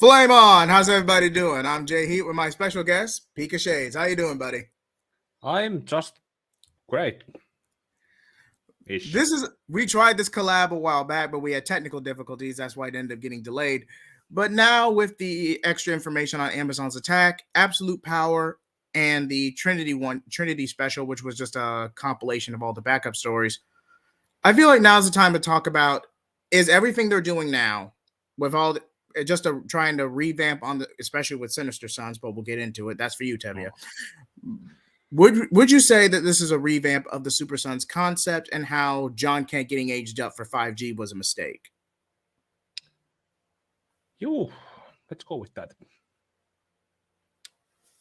Flame on! How's everybody doing? I'm Jay Heat with my special guest, Pika Shades. How you doing, buddy? I'm just great. We tried this collab a while back, but we had technical difficulties. That's why it ended up getting delayed. But now with the extra information on Amazon's attack, Absolute Power, and the Trinity special, which was just a compilation of all the backup stories, I feel like now's the time to talk about is everything they're doing now with all the, trying to revamp on the, especially with Sinister Sons, but we'll get into it. That's for you, Tevia. Would you say that this is a revamp of the Super Sons concept and how Jonkent getting aged up for 5G was a mistake? Let's go with that.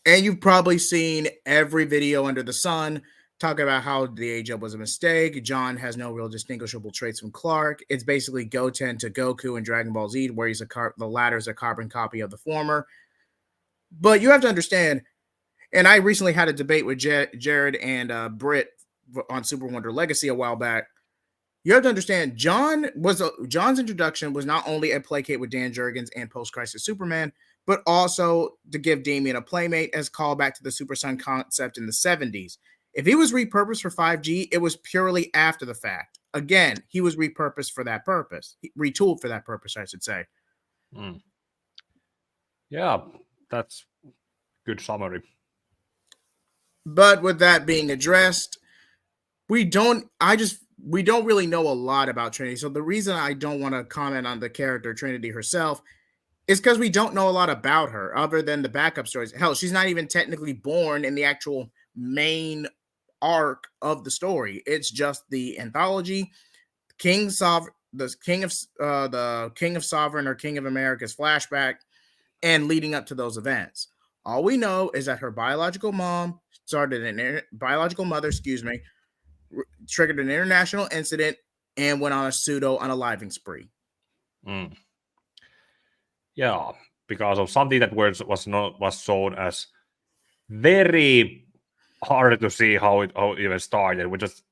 And you've probably seen every video under the sun talking about how the age up was a mistake. John has no real distinguishable traits from Clark. It's basically Goten to Goku in Dragon Ball Z, where the latter is a carbon copy of the former. But you have to understand, and I recently had a debate with Jared and Britt on Super Wonder Legacy a while back. You have to understand, John's introduction was not only a placate with Dan Jurgens and post-Crisis Superman, but also to give Damian a playmate as callback to the Super Son concept in the 70s. If he was repurposed for 5G, it was purely after the fact. Again, he was repurposed for that purpose. Retooled for that purpose, I should say. Yeah, that's good summary. But with that being addressed, we don't really know a lot about Trinity. So the reason I don't want to comment on the character Trinity herself is because we don't know a lot about her other than the backup stories. Hell, she's not even technically born in the actual main arc of the story. It's just the anthology, the King of Sovereign or King of America's flashback, and leading up to those events. All we know is that her biological mother, triggered an international incident and went on a pseudo unaliving spree. Yeah, because of something that was shown as very hard to see how it even started. We just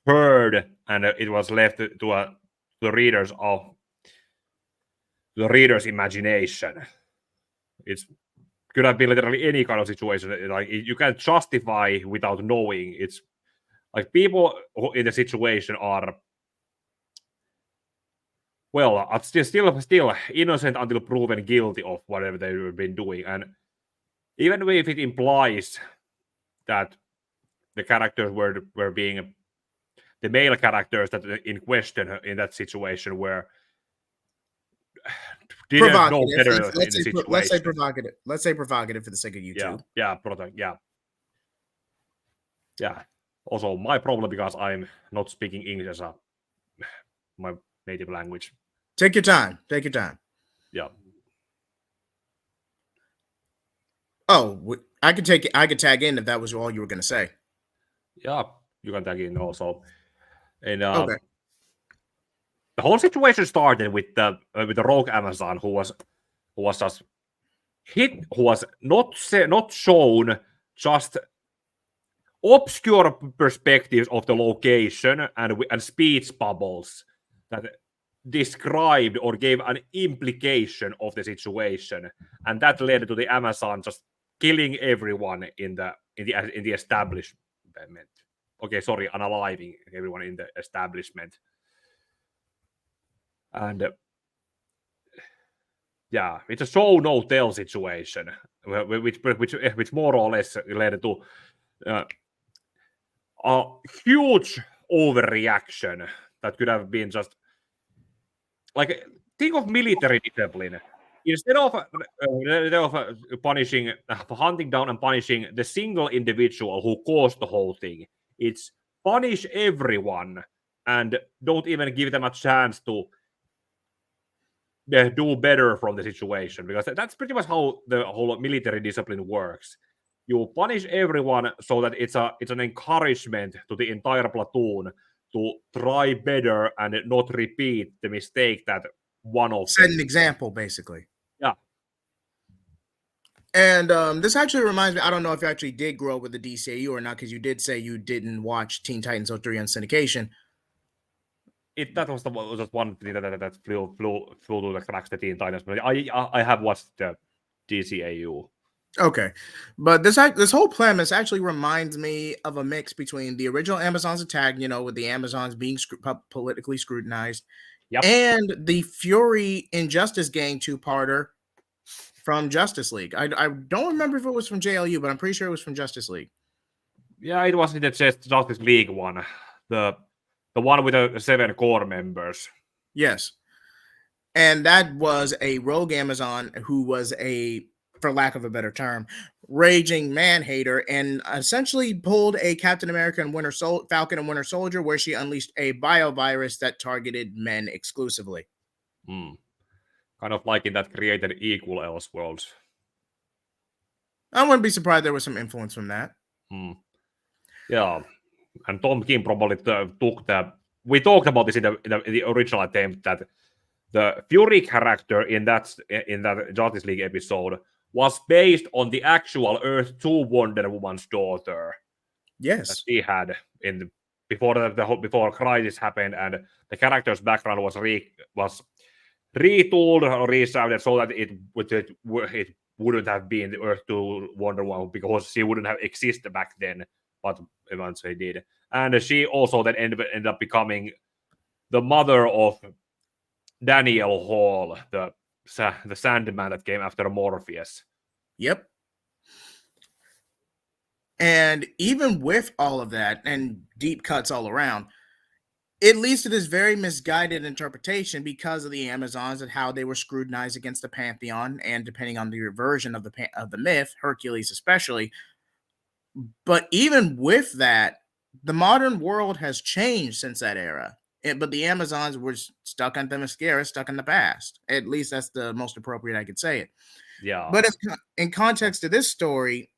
heard, and it was left to the readers of the reader's imagination. It could have been literally any kind of situation. Like you can't justify without knowing. It's like people in the situation are, well, still innocent until proven guilty of whatever they've been doing. And even if it implies that the characters were being the male characters that in question in that situation were didn't know better in the situation. Let's say provocative. Let's say provocative for the sake of YouTube. Yeah. Also, my problem because I'm not speaking English as my native language. Take your time. Yeah. Oh, I could tag in if that was all you were going to say. Yeah, you can tag in also. And okay. The whole situation started with the rogue Amazon who was just hit, who was not shown, just obscure perspectives of the location and speech bubbles that described or gave an implication of the situation, and that led to the Amazon just killing everyone in the establishment. Okay, sorry, unaliving everyone in the establishment. And yeah, it's a show no tell situation, which more or less led to a huge overreaction that could have been just like, think of military discipline. Instead of punishing, hunting down and punishing the single individual who caused the whole thing, it's punish everyone and don't even give them a chance to do better from the situation, because that's pretty much how the whole military discipline works. You punish everyone so that it's an encouragement to the entire platoon to try better and not repeat the mistake that one of set an example, basically. Yeah. And this actually reminds me, I don't know if you actually did grow up with the DCAU or not, because you did say you didn't watch Teen Titans 03 on syndication. That was just one thing that flew through the cracks the Teen Titans. But I have watched the DCAU. Okay, but this whole premise actually reminds me of a mix between the original Amazon's Attack, with the Amazons being politically scrutinized, Yep. and the Fury Injustice Gang two-parter from Justice League. I don't remember if it was from JLU, but I'm pretty sure it was from Justice League. Yeah, it was in the Justice League one, the one with the 7 core members. Yes, and that was a rogue Amazon who was for lack of a better term, raging man-hater, and essentially pulled a Captain America and Falcon and Winter Soldier, where she unleashed a biovirus that targeted men exclusively. Kind of like in that created equal Elseworlds. I wouldn't be surprised there was some influence from that. Yeah, and Tom King probably took the... We talked about this in the original attempt that the Fury character in that Justice League episode was based on the actual Earth 2 Wonder Woman's daughter. Yes, that she had before Crisis happened, and the character's background was retooled or resounded so that it wouldn't have been the Earth 2 Wonder Woman because she wouldn't have existed back then, but eventually did. And she also then ended up becoming the mother of Daniel Hall, the Sandman that came after Morpheus. Yep. And even with all of that and deep cuts all around, it leads to this very misguided interpretation because of the Amazons and how they were scrutinized against the Pantheon, and depending on the version of the myth, Hercules especially. But even with that, the modern world has changed since that era. But the Amazons were stuck on Themyscira, stuck in the past. At least that's the most appropriate I could say it. Yeah. But in context to this story,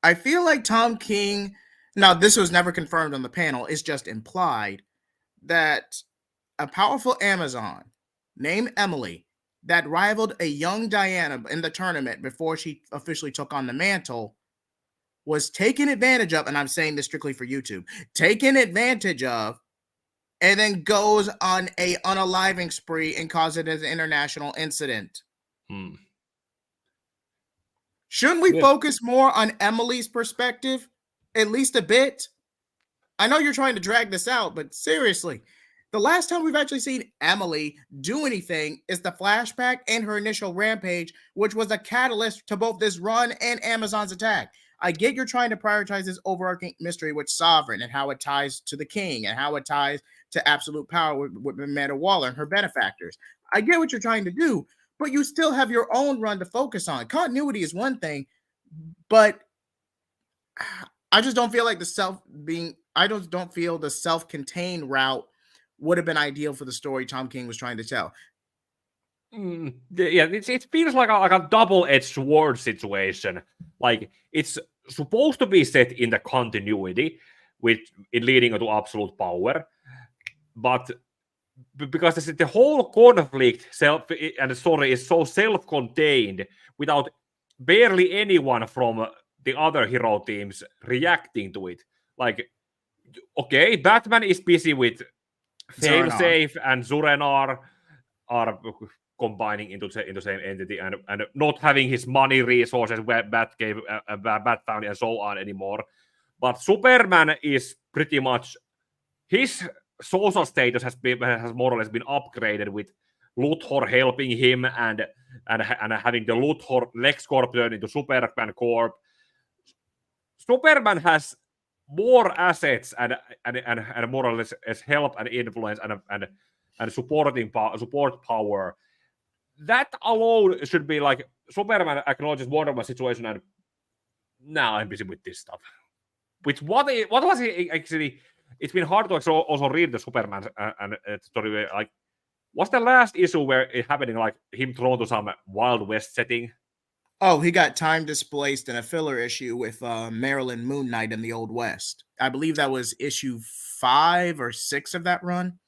I feel like Tom King, now this was never confirmed on the panel, it's just implied, that a powerful Amazon named Emily that rivaled a young Diana in the tournament before she officially took on the mantle was taken advantage of, and I'm saying this strictly for YouTube, taken advantage of, and then goes on a unaliving spree and causes it as an international incident. Shouldn't we focus more on Emily's perspective, at least a bit? I know you're trying to drag this out, but seriously, the last time we've actually seen Emily do anything is the flashback and her initial rampage, which was a catalyst to both this run and Amazon's Attack. I get you're trying to prioritize this overarching mystery with Sovereign and how it ties to the king and how it ties to absolute power with Amanda Waller and her benefactors. I get what you're trying to do, but you still have your own run to focus on. Continuity is one thing, but I just don't feel like don't feel the self-contained route would have been ideal for the story Tom King was trying to tell. Yeah, it feels like a double-edged sword situation. Like, it's supposed to be set in the continuity, with it leading to absolute power, but because the whole conflict and the story is so self-contained, without barely anyone from the other hero teams reacting to it. Like, okay, Batman is busy with Failsafe and Zurenar are combining into the same entity and not having his money resources, Batcave, Bat Family, and so on anymore. But Superman is pretty much, his social status has more or less been upgraded with Luthor helping him and having the Luthor LexCorp turn into Superman Corp. Superman has more assets and more or less as help and influence and support power. That alone should be like, Superman acknowledges Wonder Woman's situation and now I'm busy with this stuff. Which what was it actually? It's been hard to also read the Superman and story. Like, what's the last issue where it happening? Like him thrown to some Wild West setting. Oh, he got time displaced in a filler issue with Marilyn Moon Knight in the Old West. I believe that was issue 5 or 6 of that run.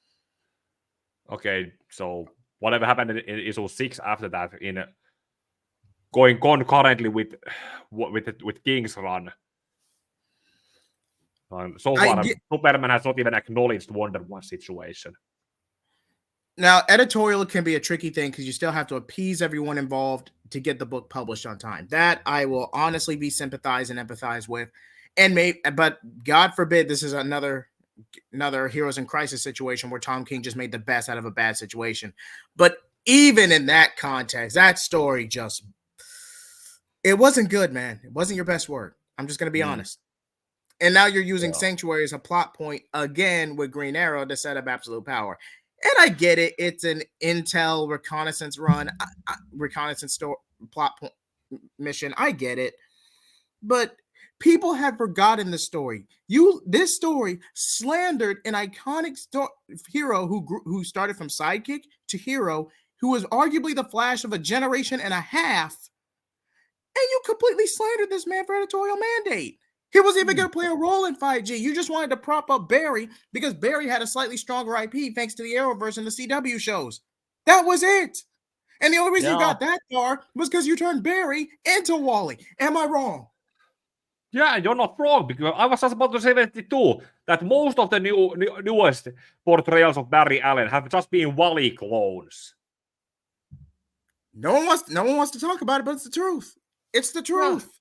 Okay, so whatever happened in issue 6 after that, in going concurrently with King's run. So far, Superman has not even acknowledged Wonder Woman's situation. Now, editorial can be a tricky thing because you still have to appease everyone involved to get the book published on time. That I will honestly be sympathize and empathize with. But God forbid this is another Heroes in Crisis situation where Tom King just made the best out of a bad situation. But even in that context, that story it wasn't good, man. It wasn't your best work. I'm just going to be honest. And now you're using Sanctuary as a plot point again with Green Arrow to set up absolute power. And I get it. It's an intel reconnaissance plot mission. I get it. But people have forgotten the story. This story slandered an iconic hero who started from sidekick to hero, who was arguably the Flash of a generation and a half. And you completely slandered this man for editorial mandate. He wasn't even going to play a role in 5G. You just wanted to prop up Barry because Barry had a slightly stronger IP thanks to the Arrowverse and the CW shows. That was it. And the only reason you got that far was because you turned Barry into Wally. Am I wrong? Yeah, you're not wrong, because I was just about to say that too, that most of the newest portrayals of Barry Allen have just been Wally clones. No one wants to talk about it, but it's the truth. It's the truth. Yeah.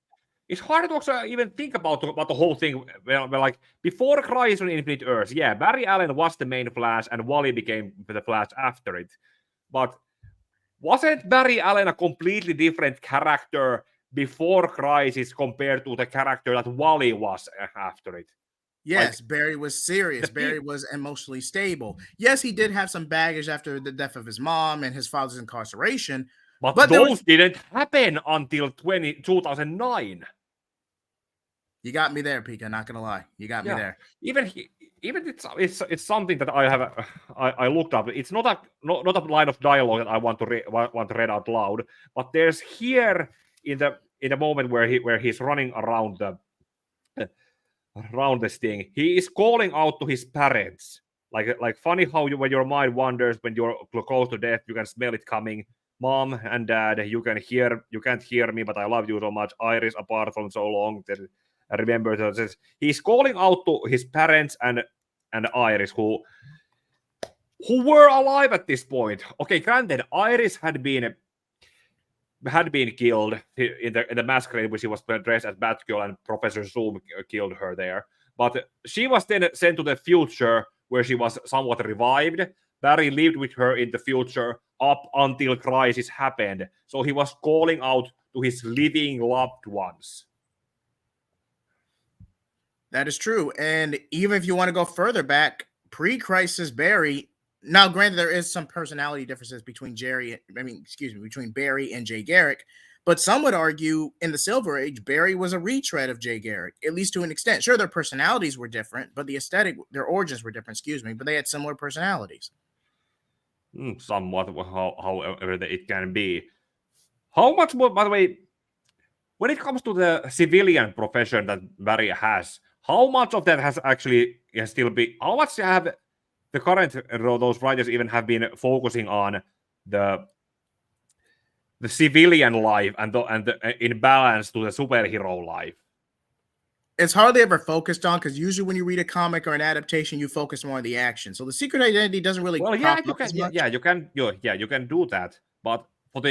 It's hard to also even think about the whole thing. Well, like, before Crisis on Infinite Earths, yeah, Barry Allen was the main Flash, and Wally became the Flash after it. But wasn't Barry Allen a completely different character before Crisis compared to the character that Wally was after it? Yes, like, Barry was serious. Barry was emotionally stable. Yes, he did have some baggage after the death of his mom and his father's incarceration. But those didn't happen until 2009. You got me there, Pika. Not gonna lie, you got me there. Even it's something that I looked up. It's not a line of dialogue that I want to read out loud. But there's here in the moment where he's running around this thing, he is calling out to his parents. Like funny how when your mind wanders when you're close to death, you can smell it coming. Mom and Dad, you can't hear me, but I love you so much. Iris, apart from so long. I remember that he's calling out to his parents and Iris, who were alive at this point. Okay, granted, Iris had been killed in the masquerade where she was dressed as Batgirl, and Professor Zoom killed her there. But she was then sent to the future where she was somewhat revived. Barry lived with her in the future up until Crisis happened. So he was calling out to his living loved ones. That is true. And even if you want to go further back, pre-Crisis Barry, now granted there is some personality differences between between Barry and Jay Garrick, but some would argue in the Silver Age, Barry was a retread of Jay Garrick, at least to an extent. Sure, their personalities were different, but their origins were different, but they had similar personalities. Somewhat, however it can be. How much more, by the way, when it comes to the civilian profession that Barry has, how much of that has actually still been? How much have the current those writers even have been focusing on the civilian life and in balance to the superhero life? It's hardly ever focused on, because usually when you read a comic or an adaptation, you focus more on the action. So the secret identity doesn't really. Well, yeah, you can. Yeah, you can. You can do that. But for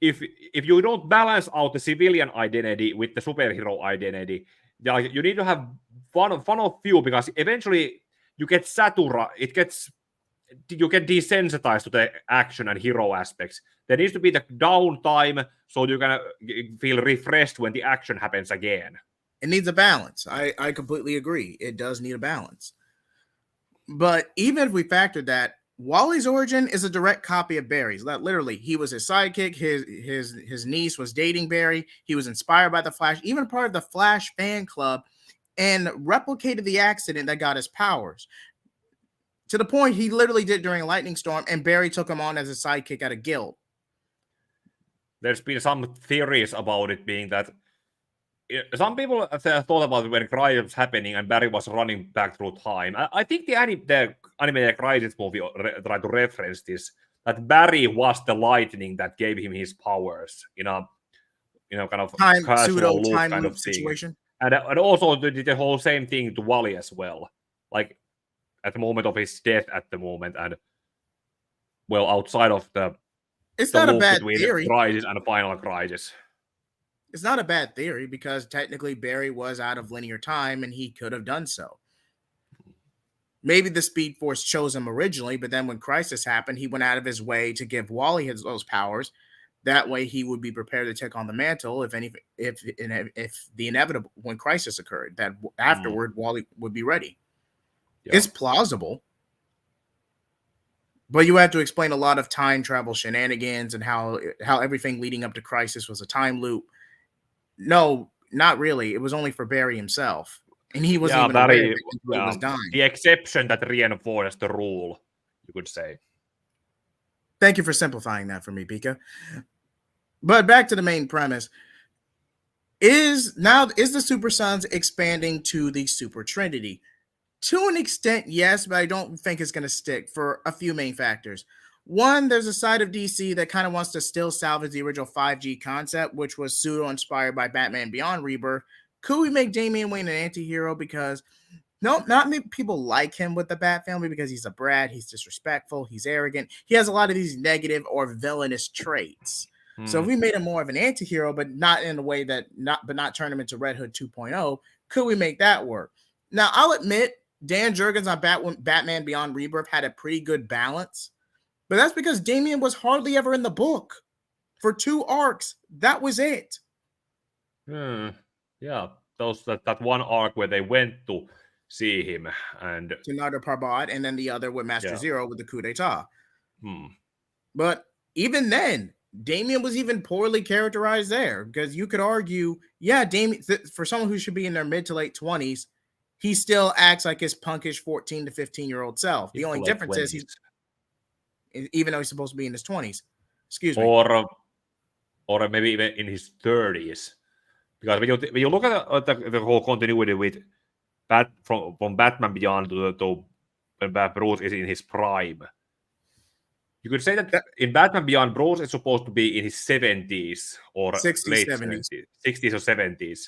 if you don't balance out the civilian identity with the superhero identity, you need to have one of few, because eventually you get you get desensitized to the action and hero aspects. There needs to be the downtime so you can feel refreshed when the action happens again. It needs a balance. I completely agree. It does need a balance. But even if we factor that, Wally's origin is a direct copy of Barry's. Literally, he was his sidekick. His niece was dating Barry. He was inspired by the Flash, even part of the Flash fan club, and replicated the accident that got his powers. To the point he literally did during a lightning storm, and Barry took him on as a sidekick at a guild. There's been some theories about it being that some people thought about it when Crisis was happening and Barry was running back through time. I think the animated Crisis movie tried to reference this, that Barry was the lightning that gave him his powers in a kind of casual loop kind of situation. And also did the whole same thing to Wally as well, like at the moment of his death at the moment. And well, outside of the It's not a loop bad between theory. Crisis and Final Crisis. It's not a bad theory because technically Barry was out of linear time and he could have done so. Maybe the Speed Force chose him originally, but then when Crisis happened, he went out of his way to give Wally those powers. That way, he would be prepared to take on the mantle if the inevitable when Crisis occurred. That afterward, Wally would be ready. Yeah. It's plausible, but you have to explain a lot of time travel shenanigans and how everything leading up to Crisis was a time loop. No, not really. It was only for Barry himself, and he wasn't even aware that he was dying. The exception that reinforced the rule, you could say. Thank you for simplifying that for me, Pika. But back to the main premise. Is the Super Sons expanding to the Super Trinity? To an extent, yes, but I don't think it's going to stick for a few main factors. One, there's a side of DC that kind of wants to still salvage the original 5G concept, which was pseudo-inspired by Batman Beyond Rebirth. Could we make Damian Wayne an anti-hero? Because not many people like him with the Bat family because he's a brat, he's disrespectful, he's arrogant. He has a lot of these negative or villainous traits. So if we made him more of an anti-hero, but not in a way not turn him into Red Hood 2.0, could we make that work? Now, I'll admit Dan Jurgens on Batman Beyond Rebirth had a pretty good balance, but that's because Damian was hardly ever in the book. For 2 arcs, that was it. Yeah, that one arc where they went to see him and to Nada Parbat, and then the other with Master Zero with the coup d'etat. But even then, Damian was even poorly characterized there because you could argue, Damian, for someone who should be in their mid to late 20s, he still acts like his punkish 14 to 15-year-old self. The only difference is he's, even though he's supposed to be in his 20s. Excuse me. Or maybe even in his 30s. Because when you look at the whole continuity with from Batman Beyond to when Bruce is in his prime, you could say that in Batman Beyond, Bruce is supposed to be in his 70s or 60s, late 70s. 60s or 70s.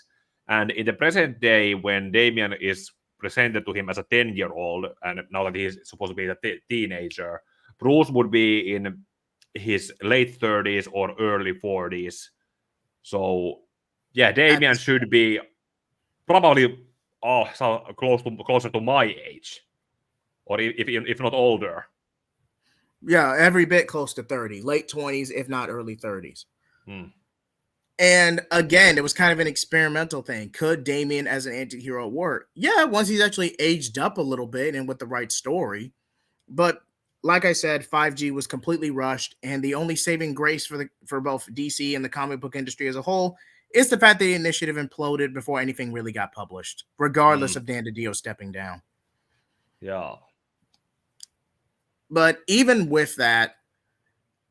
And in the present day, when Damian is presented to him as a 10-year-old, and now that he's supposed to be a teenager, Bruce would be in his late 30s or early 40s. So, Damian should be probably closer to my age, or if not older. Yeah, every bit close to 30, late 20s, if not early 30s. And again, it was kind of an experimental thing. Could Damian as an anti-hero work? Yeah, once he's actually aged up a little bit and with the right story. But like I said, 5G was completely rushed, and the only saving grace for both DC and the comic book industry as a whole is the fact that the initiative imploded before anything really got published, regardless of Dan DiDio stepping down. Yeah. But even with that,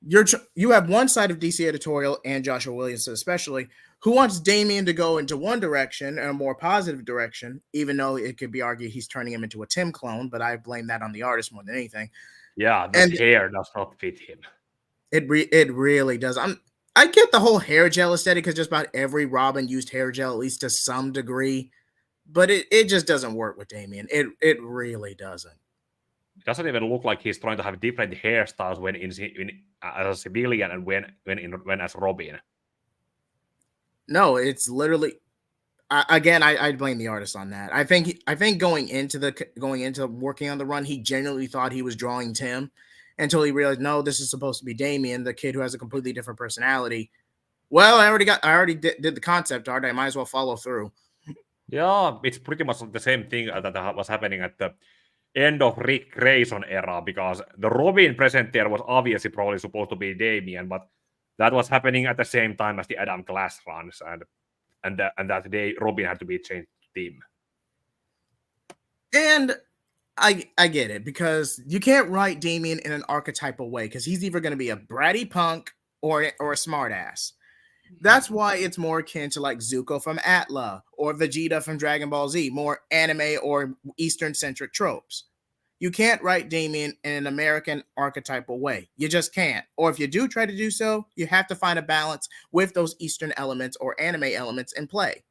you have one side of DC editorial and Joshua Williamson especially who wants Damian to go into one direction and a more positive direction, even though it could be argued he's turning him into a Tim clone, but I blame that on the artist more than anything. Yeah, the hair does not fit him. It really does. I get the whole hair gel aesthetic because just about every Robin used hair gel, at least to some degree, but it just doesn't work with Damian. It really doesn't. It doesn't even look like he's trying to have different hairstyles when as a civilian and when as Robin. No, it's literally. Again, I blame the artist on that. I think going into working on the run, he genuinely thought he was drawing Tim, until he realized no, this is supposed to be Damian, the kid who has a completely different personality. Well, I already did the concept art. I might as well follow through. Yeah, it's pretty much the same thing that was happening at the end of Rick Grayson era, because the Robin present there was obviously probably supposed to be Damian, but that was happening at the same time as the Adam Glass runs, and that day Robin had to be changed to Tim. And I get it, because you can't write Damian in an archetypal way, because he's either going to be a bratty punk or a smartass. That's why it's more akin to like Zuko from Atla or Vegeta from Dragon Ball Z, more anime or Eastern-centric tropes. You can't write Damian in an American archetypal way. You just can't. Or if you do try to do so, you have to find a balance with those Eastern elements or anime elements in play.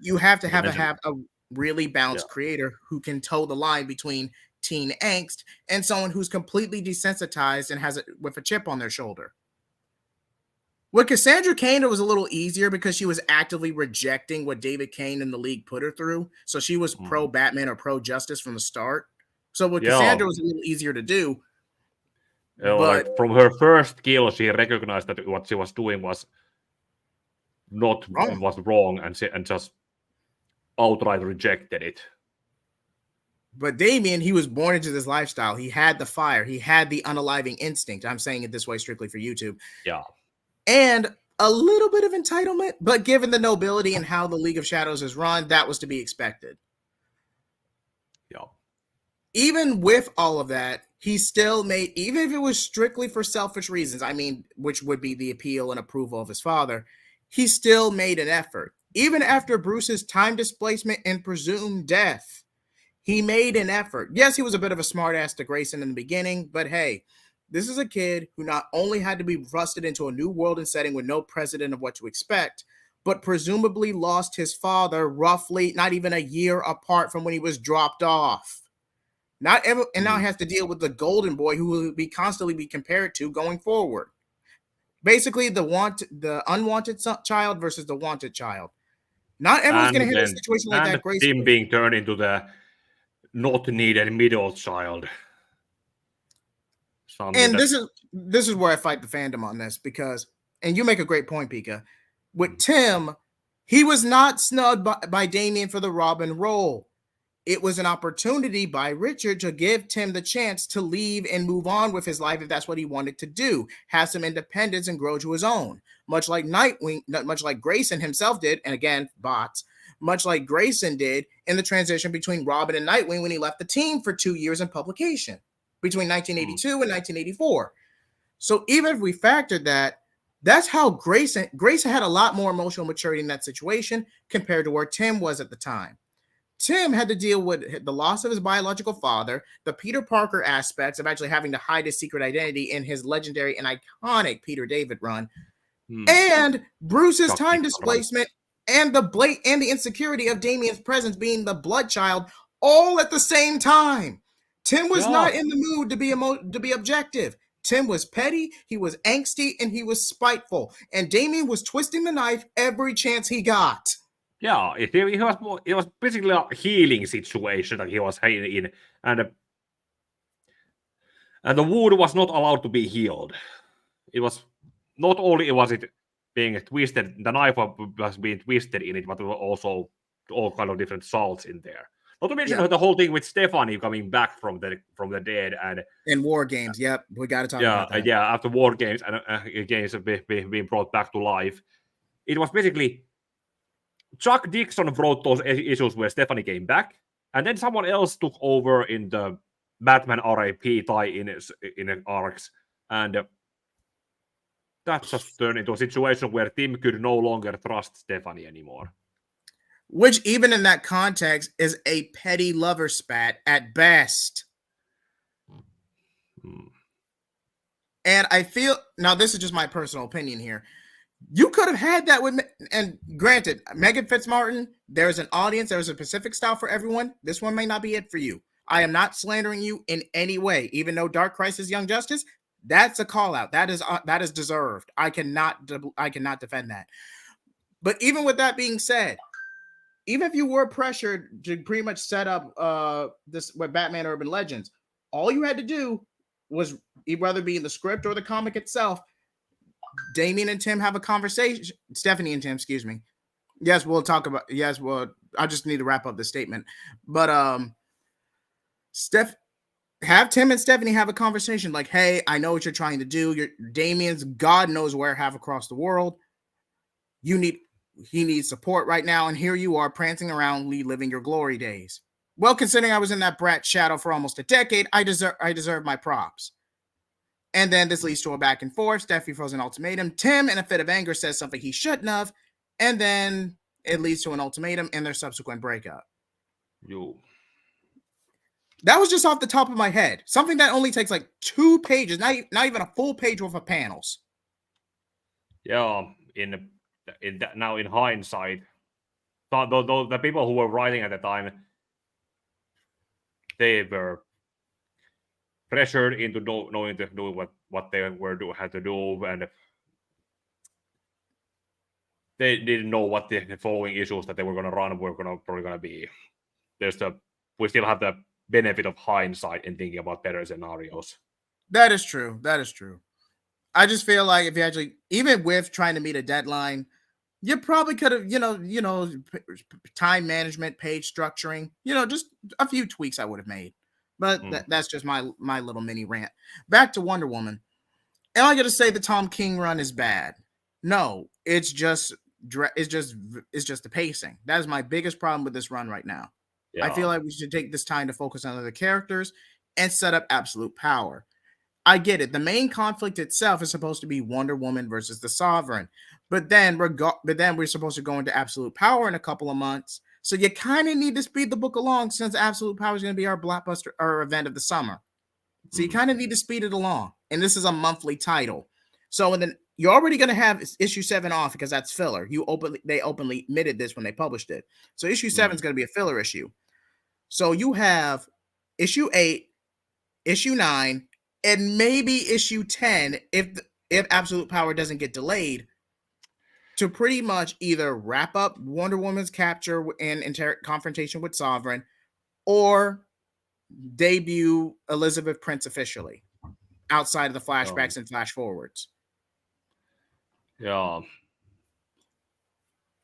You have to have a really balanced creator who can toe the line between teen angst, and someone who's completely desensitized and has it with a chip on their shoulder. With Cassandra Cain, it was a little easier because she was actively rejecting what David Cain and the League put her through. So she was pro Batman or pro Justice from the start. So with Cassandra, it was a little easier to do. But like from her first kill, she recognized that what she was doing was not wrong, and just outright rejected it. But Damian, he was born into this lifestyle. He had the fire. He had the unaliving instinct. I'm saying it this way strictly for YouTube. Yeah. And a little bit of entitlement, but given the nobility and how the League of Shadows is run, that was to be expected. Yeah. Even with all of that, he still made, even if it was strictly for selfish reasons, I mean, which would be the appeal and approval of his father, he still made an effort. Even after Bruce's time displacement and presumed death, he made an effort. Yes, he was a bit of a smartass to Grayson in the beginning, but hey, this is a kid who not only had to be thrusted into a new world and setting with no precedent of what to expect, but presumably lost his father roughly not even a year apart from when he was dropped off. Now has to deal with the golden boy who will be constantly be compared to going forward. Basically, the unwanted child versus the wanted child. Not everyone's going to handle a situation like that gracefully. Tim being turned into the not needed middle child. And this is where I fight the fandom on this because, and you make a great point, Pika. With Tim, he was not snubbed by Damian for the Robin role. It was an opportunity by Richard to give Tim the chance to leave and move on with his life if that's what he wanted to do, have some independence and grow to his own. Much like Nightwing, much like Grayson himself did, and again, bots, much like Grayson did in the transition between Robin and Nightwing when he left the team for 2 years in publication, between 1982 and 1984. So even if we factored that, that's how Grayson had a lot more emotional maturity in that situation compared to where Tim was at the time. Tim had to deal with the loss of his biological father, the Peter Parker aspects of actually having to hide his secret identity in his legendary and iconic Peter David run, and Bruce's time displacement and the insecurity of Damian's presence being the blood child all at the same time. Tim was not in the mood to be objective. Tim was petty, he was angsty, and he was spiteful. And Damian was twisting the knife every chance he got. Yeah, it was basically a healing situation that he was in, and the wound was not allowed to be healed. It was not only was it being twisted, the knife was being twisted in it, but also all kind of different salts in there. Not to mention the whole thing with Stephanie coming back from the dead and in War Games. Yep, we got to talk about that. Yeah, after War Games and games being brought back to life, it was basically Chuck Dixon wrote those issues where Stephanie came back, and then someone else took over in the Batman RIP tie-in arcs, and that just turned into a situation where Tim could no longer trust Stephanie anymore. Which, even in that context, is a petty lover spat at best. And I feel, now this is just my personal opinion here, you could have had that with, and granted, Megan Fitzmartin, there's an audience, there's a specific style for everyone. This one may not be it for you. I am not slandering you in any way, even though Dark Crisis Young Justice, that's a call out. That is deserved. I cannot defend that. But even with that being said, even if you were pressured to pretty much set up this with Batman Urban Legends, all you had to do was either be in the script or the comic itself. Damian and Tim have a conversation. Stephanie and Tim, excuse me. Yes, we'll talk about. Yes, well, I just need to wrap up the statement. But have Tim and Stephanie have a conversation like, hey, I know what you're trying to do. Damian's God knows where have across the world. He needs support right now, and here you are prancing around, living your glory days. Well, considering I was in that brat shadow for almost a decade, I deserve my props. And then this leads to a back and forth. Stephanie throws an ultimatum. Tim, in a fit of anger, says something he shouldn't have, and then it leads to an ultimatum and their subsequent breakup. That was just off the top of my head. Something that only takes like 2 pages, not even a full page worth of panels. Yeah, now in hindsight, the people who were writing at the time, they were pressured into knowing to do what they had to do, and they didn't know what the following issues that they were going to run were probably going to be. We still have the benefit of hindsight in thinking about better scenarios. That is true. I just feel like if you actually, even with trying to meet a deadline, you probably could have, time management, page structuring, just a few tweaks I would have made. But that's just my little mini rant. Back to Wonder Woman. Am I going to say the Tom King run is bad? No, it's just the pacing. That is my biggest problem with this run right now. Yeah. I feel like we should take this time to focus on other characters and set up absolute power. I get it. The main conflict itself is supposed to be Wonder Woman versus the Sovereign, but then we're supposed to go into absolute power in a couple of months. So you kind of need to speed the book along, since absolute power is going to be our blockbuster or event of the summer. So you kind of need to speed it along. And this is a monthly title. So then you're already going to have issue 7 off because that's filler. They openly admitted this when they published it. So issue 7 is going to be a filler issue. So you have issue 8, issue 9, and maybe issue 10 if absolute power doesn't get delayed, to pretty much either wrap up Wonder Woman's capture and confrontation with Sovereign, or debut Elizabeth Prince officially outside of the flashbacks and flash forwards. Yeah.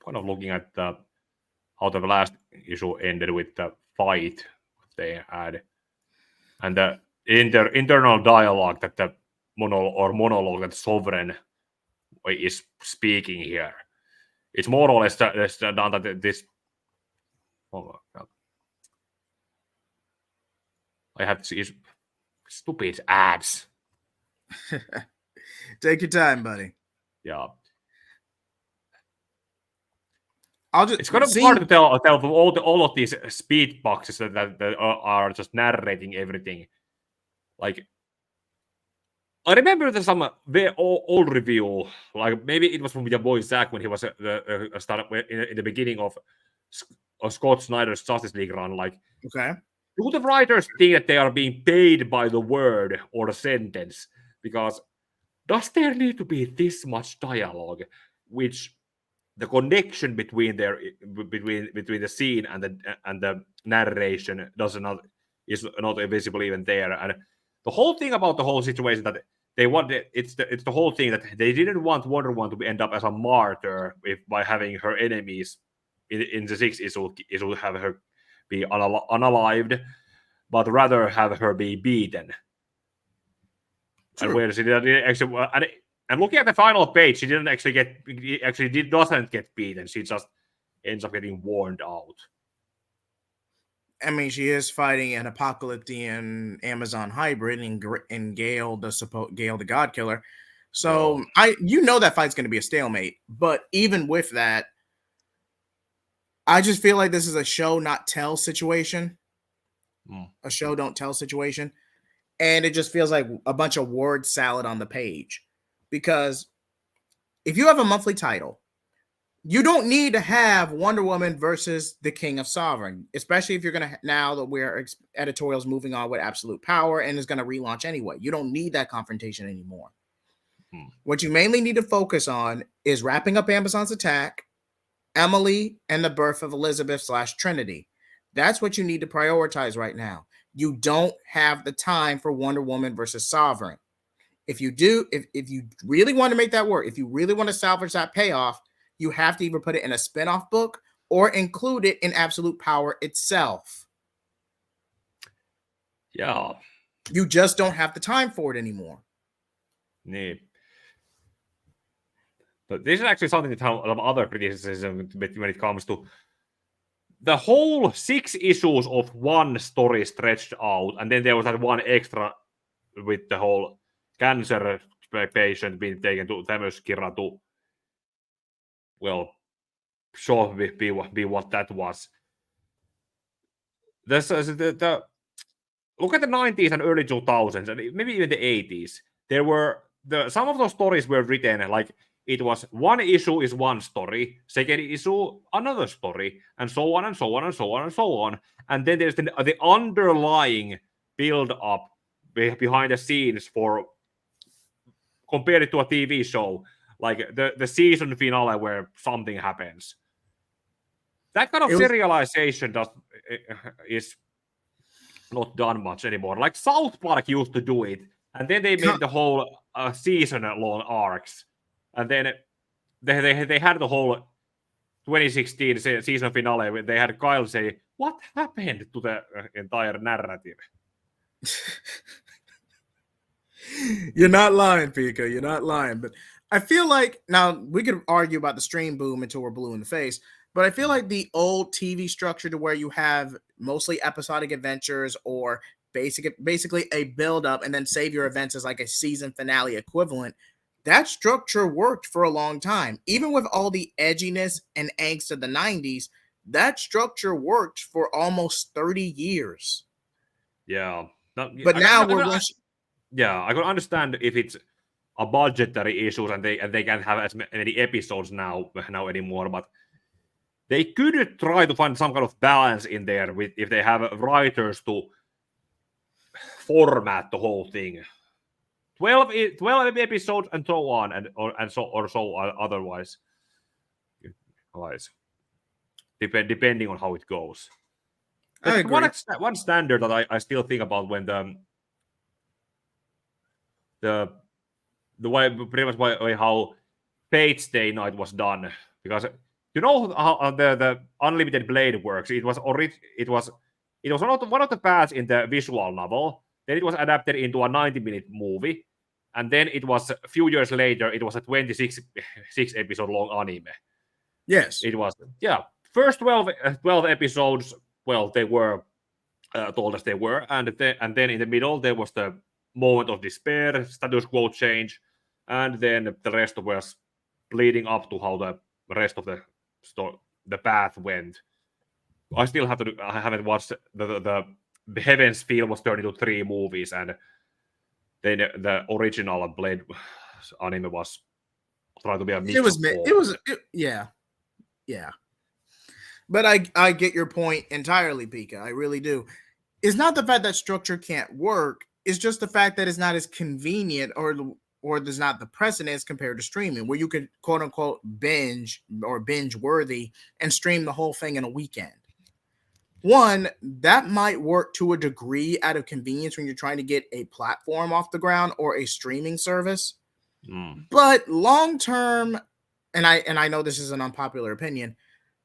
Kind of looking at how the last issue ended with the fight they had, and the internal dialogue that the monologue that Sovereign is speaking here. It's more or less done that this. Oh my God. I have to see stupid ads. Take your time, buddy. Yeah. It's kind of hard to tell from all of these speed boxes that are just narrating everything. Like, I remember there's some old review, like maybe it was from your boy Zach when he was started in the beginning of Scott Snyder's Justice League run. Like, okay, do the writers think that they are being paid by the word or the sentence? Because does there need to be this much dialogue, which the connection between the scene and the narration is not visible even there? And the whole thing about the whole situation that they wanted, it's the whole thing that they didn't want Wonder Woman to end up as a martyr by having her enemies in the 6th issue have her be unalived, but rather have her be beaten. True. And where she didn't actually, and looking at the final page, she didn't actually doesn't get beaten. She just ends up getting worn out. I mean, she is fighting an Apocalyptian Amazon hybrid and Gale the God Killer. So that fight's going to be a stalemate. But even with that, I just feel like this is a show not tell situation. A show don't tell situation. And it just feels like a bunch of word salad on the page. Because if you have a monthly title, you don't need to have Wonder Woman versus the King of Sovereign, especially if you're going to, now that we're editorials moving on with absolute power and is going to relaunch anyway. You don't need that confrontation anymore. What you mainly need to focus on is wrapping up Amazon's attack, Emily, and the birth of Elizabeth / Trinity. That's what you need to prioritize right now. You don't have the time for Wonder Woman versus Sovereign. If you do, if you really want to make that work, if you really want to salvage that payoff, you have to either put it in a spin-off book or include it in Absolute Power itself. Yeah. You just don't have the time for it anymore. Nee. But this is actually something that have other criticism when it comes to the whole 6 issues of one story stretched out, and then there was that one extra with the whole cancer patient being taken to Themyscira to, well, sure be what that was. Look at the 90s and early 2000s, and maybe even the 80s. There were some of those stories were written like it was one issue is one story, second issue another story, and so on and so on and so on and so on. And then there's the underlying build up behind the scenes for compared it to a TV show, like the season finale where something happens. That kind of serialization is not done much anymore. Like South Park used to do it, and then they made the whole season-long arcs, and then they had the whole 2016 season finale where they had Kyle say, "What happened to the entire narrative?" You're not lying, Pika. You're not lying. But I feel like now we could argue about the stream boom until we're blue in the face. But I feel like the old TV structure to where you have mostly episodic adventures or basically a build up and then save your events as like a season finale equivalent. That structure worked for a long time. Even with all the edginess and angst of the 90s, that structure worked for almost 30 years. Yeah. But now we're rushing. Yeah, I can understand if it's a budgetary issue and they can't have as many episodes now anymore, but they could try to find some kind of balance in there with if they have writers to format the whole thing. 12 episodes and so on and so otherwise. Depending on how it goes. I agree. One standard that I still think about when the way pretty much way how Fate's Day Night was done, because you know how the Unlimited Blade works. It was one of the paths in the visual novel. Then it was adapted into a 90-minute movie, and then it was a few years later. It was a 26 episode long anime. Yes, it was. Yeah, first 12 episodes. Well, they were told as they were, and then in the middle there was the moment of despair, status quo change, and then the rest was leading up to how the rest of the path went. I haven't watched the Heaven's Feel was turned into 3 movies, and then the original Blade anime was trying to be a mix. Yeah. But I get your point entirely, Pika. I really do. It's not the fact that structure can't work. It's just the fact that it's not as convenient or there's not the precedence compared to streaming, where you could quote unquote binge worthy and stream the whole thing in a weekend. One, that might work to a degree out of convenience when you're trying to get a platform off the ground or a streaming service. But long term, and I know this is an unpopular opinion,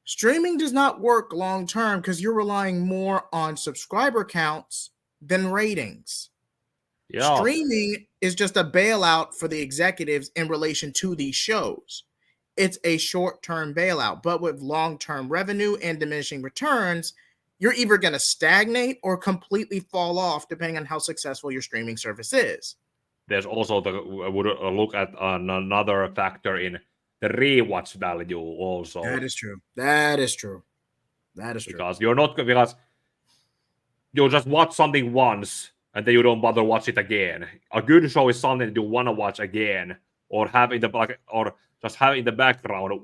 streaming does not work long term because you're relying more on subscriber counts than ratings. Yeah. Streaming is just a bailout for the executives in relation to these shows. It's a short-term bailout, but with long-term revenue and diminishing returns, you're either going to stagnate or completely fall off depending on how successful your streaming service is. There's also would look at another factor in the rewatch value also. That is true. Because you just watch something once and then you don't bother watch it again. A good show is something that you want to watch again, or have in the back, or just have in the background to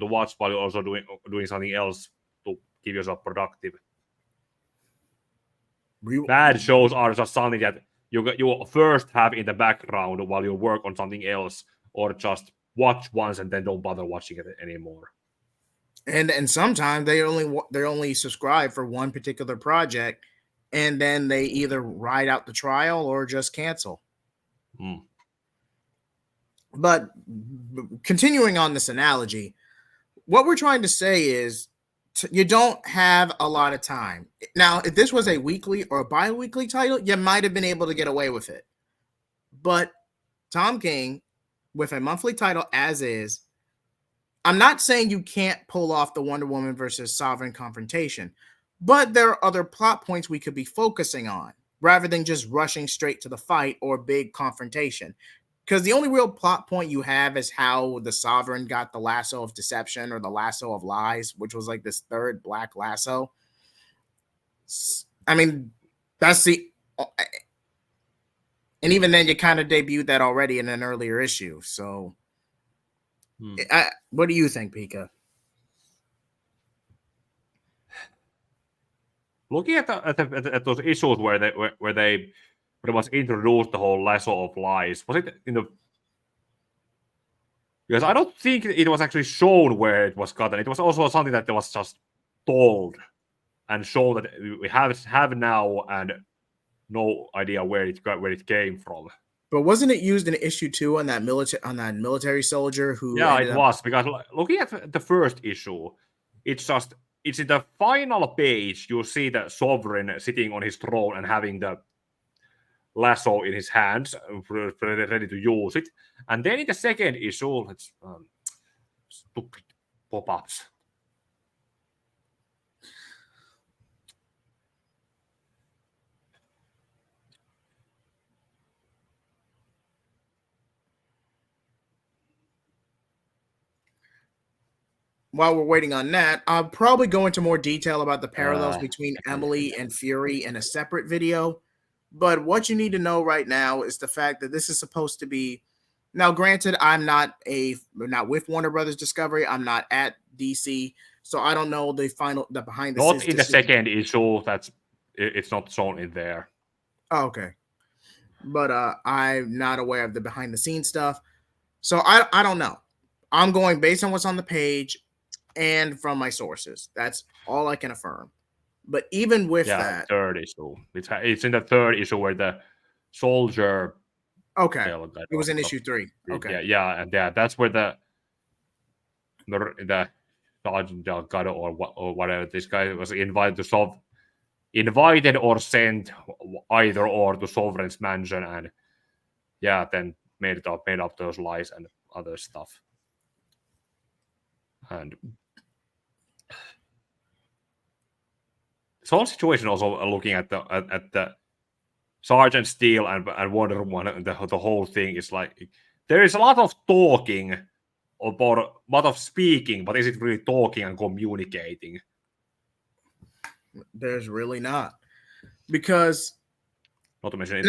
watch while you're also doing something else to keep yourself productive. Bad shows are just something that you first have in the background while you work on something else, or just watch once and then don't bother watching it anymore. And sometimes they're only subscribed for one particular project, and then they either ride out the trial or just cancel. But continuing on this analogy, what we're trying to say is you don't have a lot of time. Now, if this was a weekly or a bi-weekly title, you might have been able to get away with it. But Tom King, with a monthly title as is, I'm not saying you can't pull off the Wonder Woman versus Sovereign confrontation, but there are other plot points we could be focusing on rather than just rushing straight to the fight or big confrontation. Because the only real plot point you have is how the Sovereign got the lasso of deception or the lasso of lies, which was like this third black lasso. I mean, that's the... And even then, you kind of debuted that already in an earlier issue. So, what do you think, Pika? Looking at those issues where they pretty much introduced the whole lasso of lies. Was it in the... Because I don't think it was actually shown where it was gotten. It was also something that was just told and shown that we have now, and no idea where it came from. But wasn't it used in issue 2 on that military soldier who? Yeah, it was, because looking at the first issue, it's in the final page. You see the sovereign sitting on his throne and having the lasso in his hands, ready to use it. And then in the second issue, it's stupid pop-ups. While we're waiting on that, I'll probably go into more detail about the parallels between Emily and Fury in a separate video. But what you need to know right now is the fact that this is supposed to be... Now, granted, I'm not with Warner Brothers Discovery. I'm not at DC, so I don't know the behind the scenes. Not in the second issue. It's not shown in there. Oh, okay, but I'm not aware of the behind the scenes stuff, so I don't know. I'm going based on what's on the page and from my sources. That's all I can affirm. But even with that, third issue. It's in the third issue where the soldier. Okay, it was in issue 3. Okay, yeah, and that's where the Sergeant Delgado or whatever, this guy was invited or sent either or to Sovereign's mansion, and then made up those lies and other stuff. And this whole situation, also looking at the Sergeant Steel and Wonderwoman, the whole thing is like, there is a lot of talking about a lot of speaking, but is it really talking and communicating? There's really not, because not to mention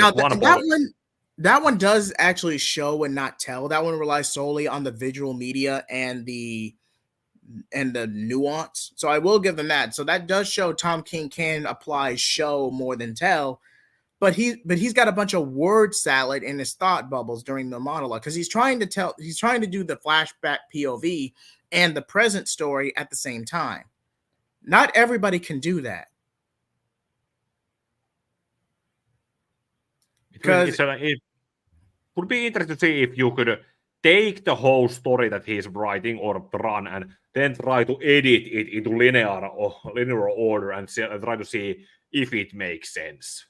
that one does actually show and not tell. That one relies solely on the visual media and the nuance. So I will give them that. So that does show Tom King can apply show more than tell. But he's got a bunch of word salad in his thought bubbles during the monologue, because he's trying to do the flashback POV and the present story at the same time. Not everybody can do that. Because it would be interesting to see if you could take the whole story that he's writing or run and then try to edit it into linear order and try to see if it makes sense.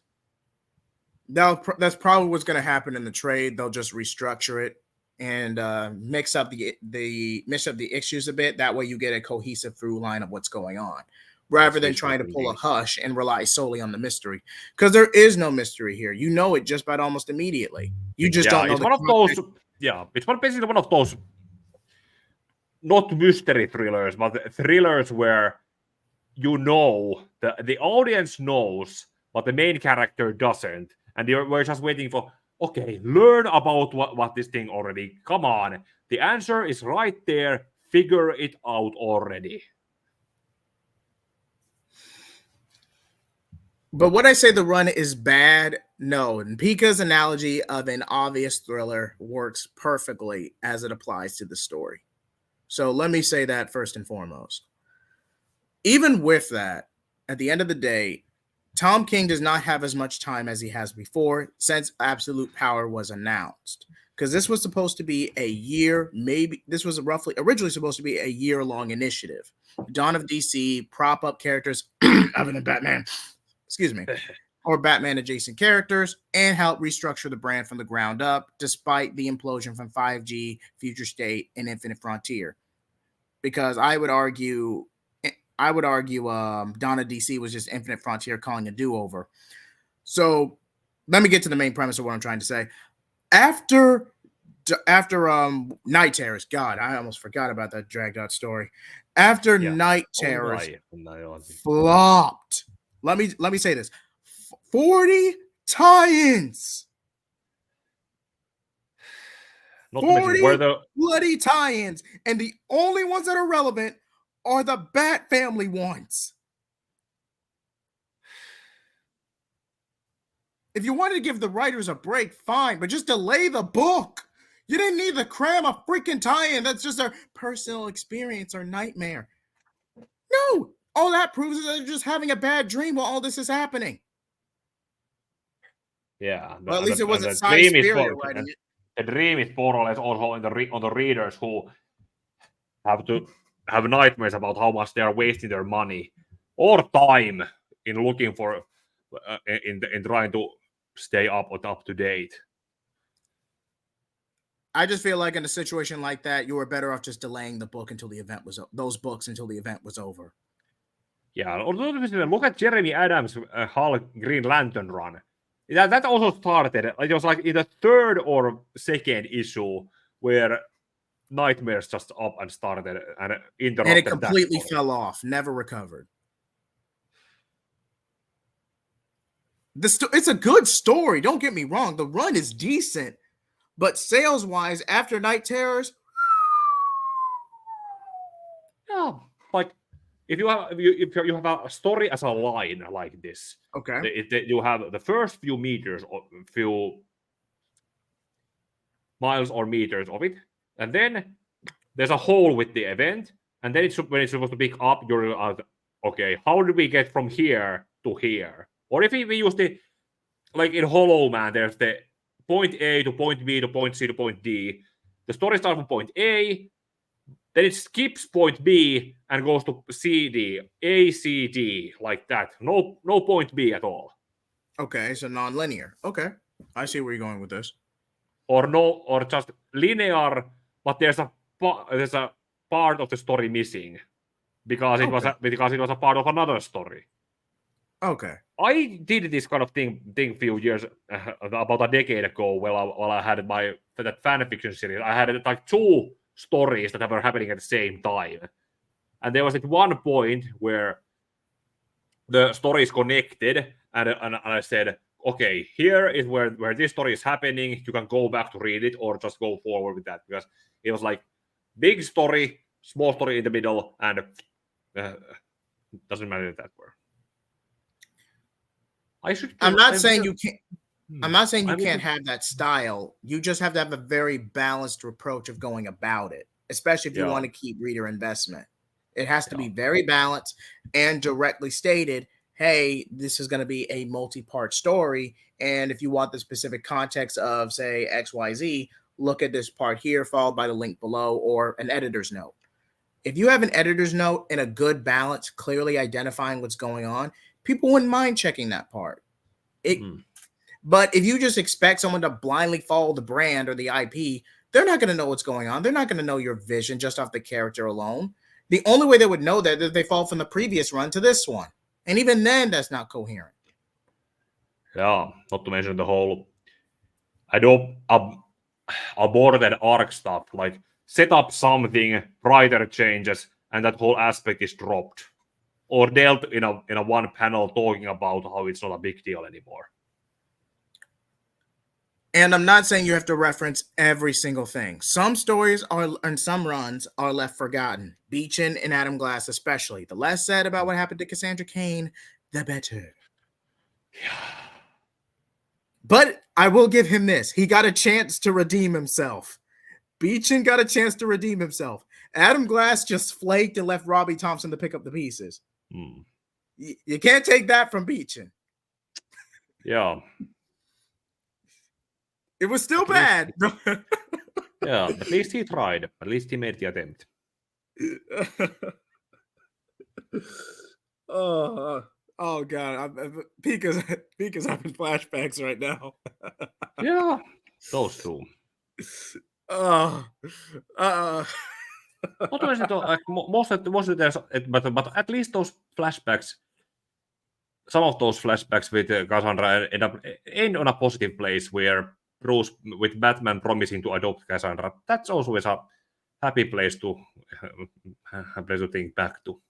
That's probably what's going to happen in the trade. They'll just restructure it and mix up the issues a bit. That way you get a cohesive through line of what's going on, rather than trying to pull a hush and rely solely on the mystery, because there is no mystery here. You know it just about almost immediately. You just don't know. It's one of those. Yeah, it's basically one of those not mystery thrillers, but thrillers where the audience knows, but the main character doesn't. And we're just waiting for, okay, learn about what this thing already. Come on. The answer is right there. Figure it out already. But would I say the run is bad? No. And Pika's analogy of an obvious thriller works perfectly as it applies to the story. So let me say that first and foremost. Even with that, at the end of the day, Tom King does not have as much time as he has before since Absolute Power was announced. Because this was supposed to be a year, this was originally supposed to be a year-long initiative. Dawn of DC, prop up characters other than Batman, or Batman adjacent characters, and help restructure the brand from the ground up, despite the implosion from 5G, Future State, and Infinite Frontier. Because I would argue Dawn of DC was just Infinite Frontier calling a do-over. So let me get to the main premise of what I'm trying to say. After Night Terrors, God, I almost forgot about that dragged out story. After Night Terrors flopped, let me say this: 40 tie-ins. 40 bloody tie-ins, and the only ones that are relevant are the Bat Family ones. If you wanted to give the writers a break, fine, but just delay the book. You didn't need to cram a freaking tie-in. That's just a personal experience or nightmare. No, all that proves is that they're just having a bad dream while all this is happening. Yeah, Well, at least it wasn't the dream is writing it. The dream is more or less also on the readers who have to have nightmares about how much they are wasting their money or time in looking for in trying to stay up to date. I just feel like in a situation like that, you were better off just delaying the book until the event was those books until the event was over. Yeah, or look at Jeremy Adams' Hulk Green Lantern run. That also started. It was like in the third or second issue where nightmares just up and started and interrupted. And it completely fell off, never recovered. It's a good story. Don't get me wrong. The run is decent, but sales-wise, after Night Terrors, yeah, but if you have a story as a line like this, okay, you have the first few meters or few miles or meters of it, and then there's a hole with the event, and then when it's supposed to pick up, you're okay, how do we get from here to here? Or if we use the, like in Hollow Man, there's the point A to point B to point C to point D. The story starts from point A, then it skips point B and goes to CD, A, C, D, like that. No point B at all. Okay, so non-linear. Okay, I see where you're going with this. Or just linear, but there's a part of the story missing because it was a part of another story. Okay. I did this kind of thing a few years about a decade ago while I had that fan fiction series. I had like two stories that were happening at the same time, and there was at one point where the story is connected, and I said, okay, here is where this story is happening. You can go back to read it or just go forward with that, because it was like big story, small story in the middle, and doesn't matter that word. I'm not saying you can't. I'm not saying you can't have that style. You just have to have a very balanced approach of going about it, especially if you want to keep reader investment. It has to be very balanced and directly stated, hey, this is going to be a multi-part story. And if you want the specific context of, say, XYZ, look at this part here, followed by the link below, or an editor's note. If you have an editor's note in a good balance, clearly identifying what's going on, people wouldn't mind checking that part. But if you just expect someone to blindly follow the brand or the IP, they're not going to know what's going on. They're not going to know your vision just off the character alone. The only way they would know that is if they fall from the previous run to this one. And even then, that's not coherent. Yeah, not to mention the whole aborted arc stuff, like set up something, writer changes, and that whole aspect is dropped. Or dealt in a one panel talking about how it's not a big deal anymore. And I'm not saying you have to reference every single thing. Some stories and some runs are left forgotten. Beechin and Adam Glass especially. The less said about what happened to Cassandra Cain, the better. Yeah. But I will give him this. He got a chance to redeem himself. Beechin got a chance to redeem himself. Adam Glass just flaked and left Robbie Thompson to pick up the pieces. You can't take that from Beechin. Yeah. It was still bad. Yeah, at least he tried. At least he made the attempt. Oh God. Pika's having flashbacks right now. Yeah, those two. Not most of there's, but at least those flashbacks, some of those flashbacks with Cassandra end on a positive place where Bruce with Batman promising to adopt Cassandra. That's also a happy place to think back to.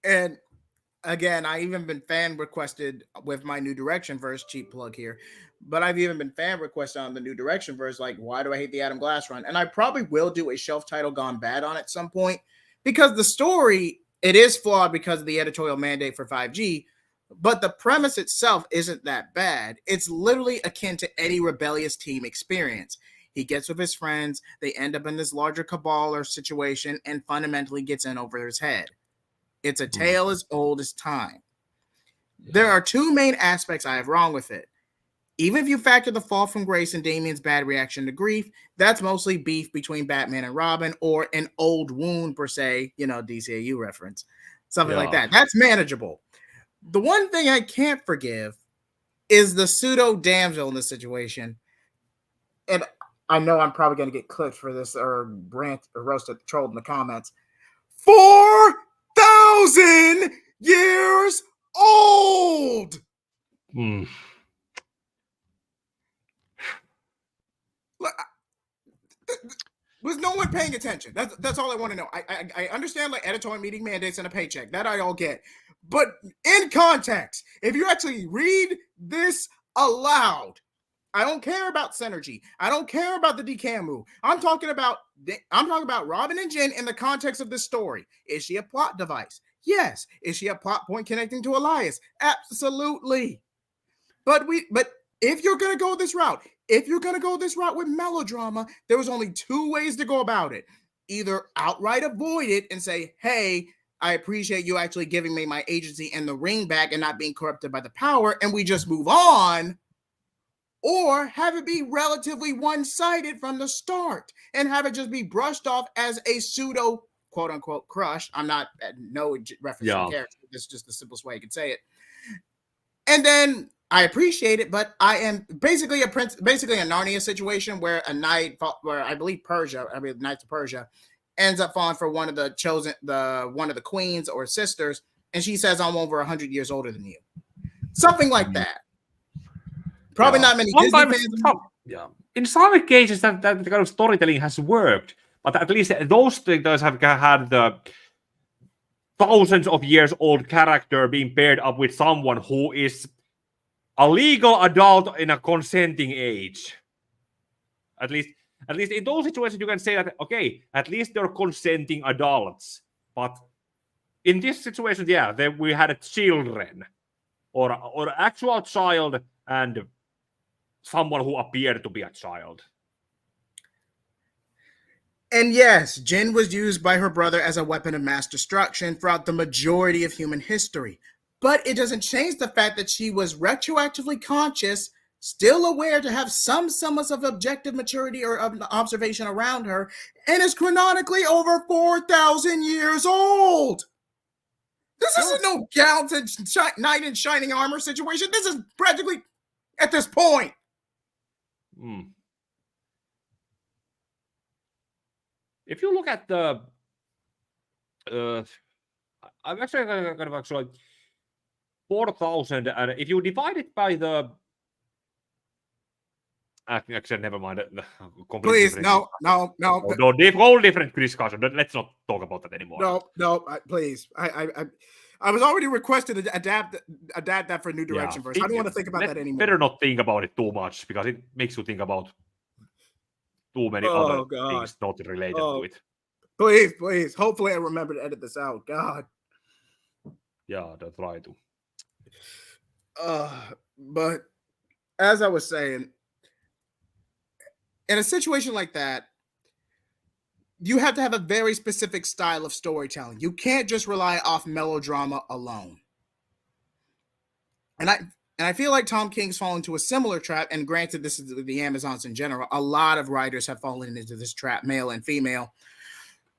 And again, I even been fan requested with my New Direction verse, cheap plug here, but I've even been fan requested on the New Direction verse, like, why do I hate the Adam Glass run? And I probably will do a shelf title Gone Bad on at some point, because the story, it is flawed because of the editorial mandate for 5G, But the premise itself isn't that bad. It's literally akin to any rebellious team experience. He gets with his friends, they end up in this larger cabal or situation, and fundamentally gets in over his head. It's a tale as old as time. There are two main aspects I have wrong with it. Even if you factor the fall from grace and Damian's bad reaction to grief, that's mostly beef between Batman and Robin, or an old wound per se, DCAU reference, something like that. That's manageable. The one thing I can't forgive is the pseudo damsel in this situation. And I know I'm probably going to get clipped for this or rant or roasted, trolled in the comments. 4,000 years old! Was no one paying attention? That's all I want to know. I understand like editorial meeting mandates and a paycheck. That I all get. But in context, if you actually read this aloud, I don't care about synergy. I don't care about the DCAMU. I'm talking about Robin and Jen in the context of this story. Is she a plot device? Yes. Is she a plot point connecting to Elias? Absolutely. But if you're gonna go this route, with melodrama, there was only two ways to go about it. Either outright avoid it and say, hey, I appreciate you actually giving me my agency and the ring back and not being corrupted by the power, and we just move on. Or have it be relatively one-sided from the start and have it just be brushed off as a pseudo quote-unquote crush. I'm not no reference to the character. This is just the simplest way I can say it. And then I appreciate it, but I am basically a Narnia situation where a knight, where I believe the Knights of Persia, ends up falling for one of the queens or sisters, and she says, I'm over 100 years older than you. Something like that. Probably not many Disney fans. In some cases, that kind of storytelling has worked, but at least those things have had the thousands of years old character being paired up with someone who is a legal adult in a consenting age. At least in those situations, you can say that, okay, at least they're consenting adults. But in this situation, we had children or actual child and someone who appeared to be a child. And yes, Jen was used by her brother as a weapon of mass destruction throughout the majority of human history. But it doesn't change the fact that she was retroactively conscious, still aware to have some semblance of objective maturity or of observation around her, and is chronically over 4,000 years old. This isn't no Gaunt and knight in shining armor situation. This is practically at this point. If you look at the, I'm actually kind of 4,000, and if you divide it by the, actually, never mind. Please, no. Whole different discussion. Let's not talk about that anymore. No, please. I was already requested to adapt that for New Direction verse. I don't want to think about that anymore. Better not think about it too much because it makes you think about too many other things not related to it. Please. Hopefully I remember to edit this out. God. Yeah, I'll try to. But as I was saying, in a situation like that, you have to have a very specific style of storytelling. You can't just rely off melodrama alone. And I feel like Tom King's fallen into a similar trap, and granted, this is the Amazons in general. A lot of writers have fallen into this trap, male and female,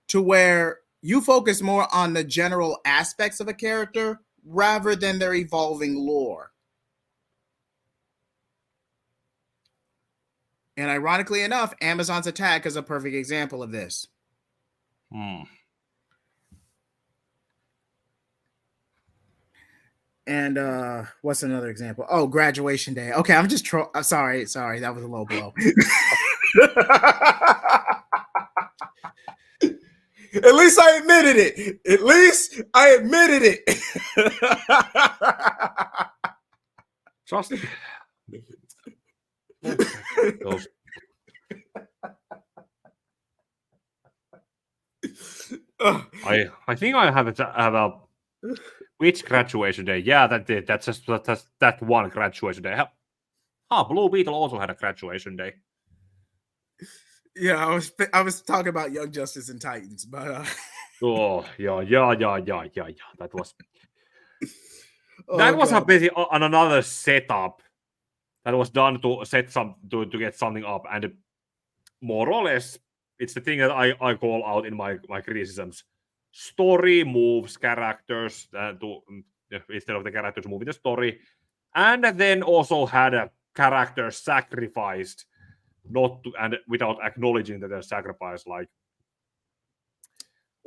to where you focus more on the general aspects of a character rather than their evolving lore. And ironically enough, Amazon's Attack is a perfect example of this. And what's another example? Oh, Graduation Day. Okay, I'm just sorry, that was a low blow. At least I admitted it. Trust me. I think I have a Which graduation day? Yeah, that's that one graduation day. Blue Beetle also had a graduation day. Yeah, I was talking about Young Justice and Titans, but Oh yeah. That was oh, a God. basically on another setup that was done to set to get something up, and more or less, it's the thing that I call out in my criticisms. Story moves characters instead of the characters moving the story, and then also had a character sacrificed, and without acknowledging that they're sacrificed, like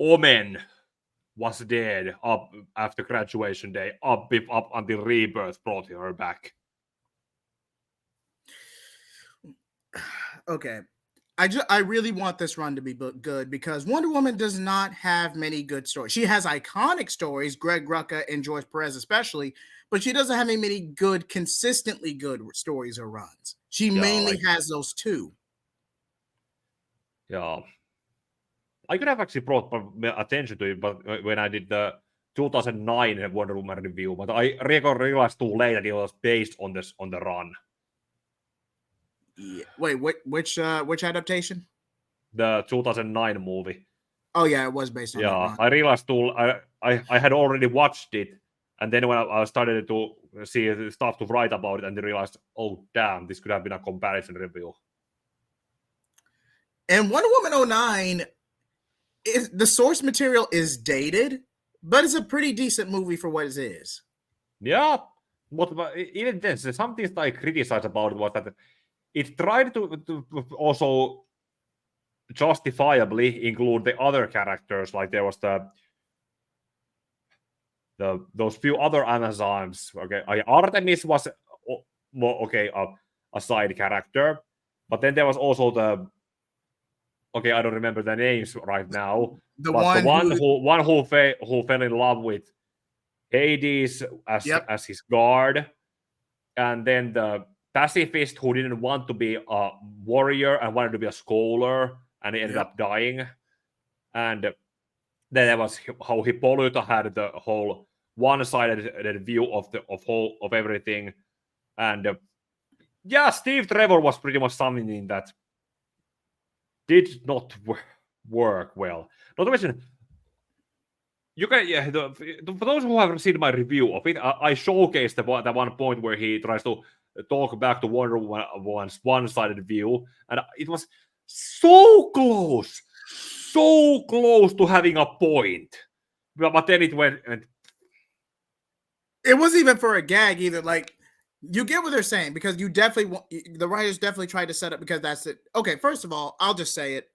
Omen was dead up after graduation day, up until Rebirth brought her back. Okay. I really want this run to be good because Wonder Woman does not have many good stories. She has iconic stories, Greg Rucka and George Perez especially, but she doesn't have many good, consistently good stories or runs. She mainly has those two. Yeah. I could have actually brought attention to it, but when I did the 2009 Wonder Woman review, but I realized too late that it was based on the run. Yeah. Wait, which adaptation? The 2009 movie. Oh yeah, it was based on that run. I realized I had already watched it, and then when I started to see stuff to write about it, and I realized, oh damn, this could have been a comparison review. And Wonder Woman 09, the source material is dated, but it's a pretty decent movie for what it is. Yeah, but even then, some things I criticize about it was that it tried to also justifiably include the other characters, like there was those few other Amazons. Okay, Artemis was a side character, but then there was also I don't remember the names right now. The one who fell in love with Hades as his guard, and then the pacifist who didn't want to be a warrior and wanted to be a scholar, and he ended up dying. And then there was how Hippolyta had the whole one-sided view of everything, and Steve Trevor was pretty much something that did not work well. Not to mention, you can for those who haven't seen my review of it, I showcased the one point where he tries to talk back to Wonder Woman's one-sided view, and it was so close to having a point, but then it went. It wasn't even for a gag either. Like, you get what they're saying, because you definitely the writers definitely tried to set up, because that's it. Okay, first of all, I'll just say it.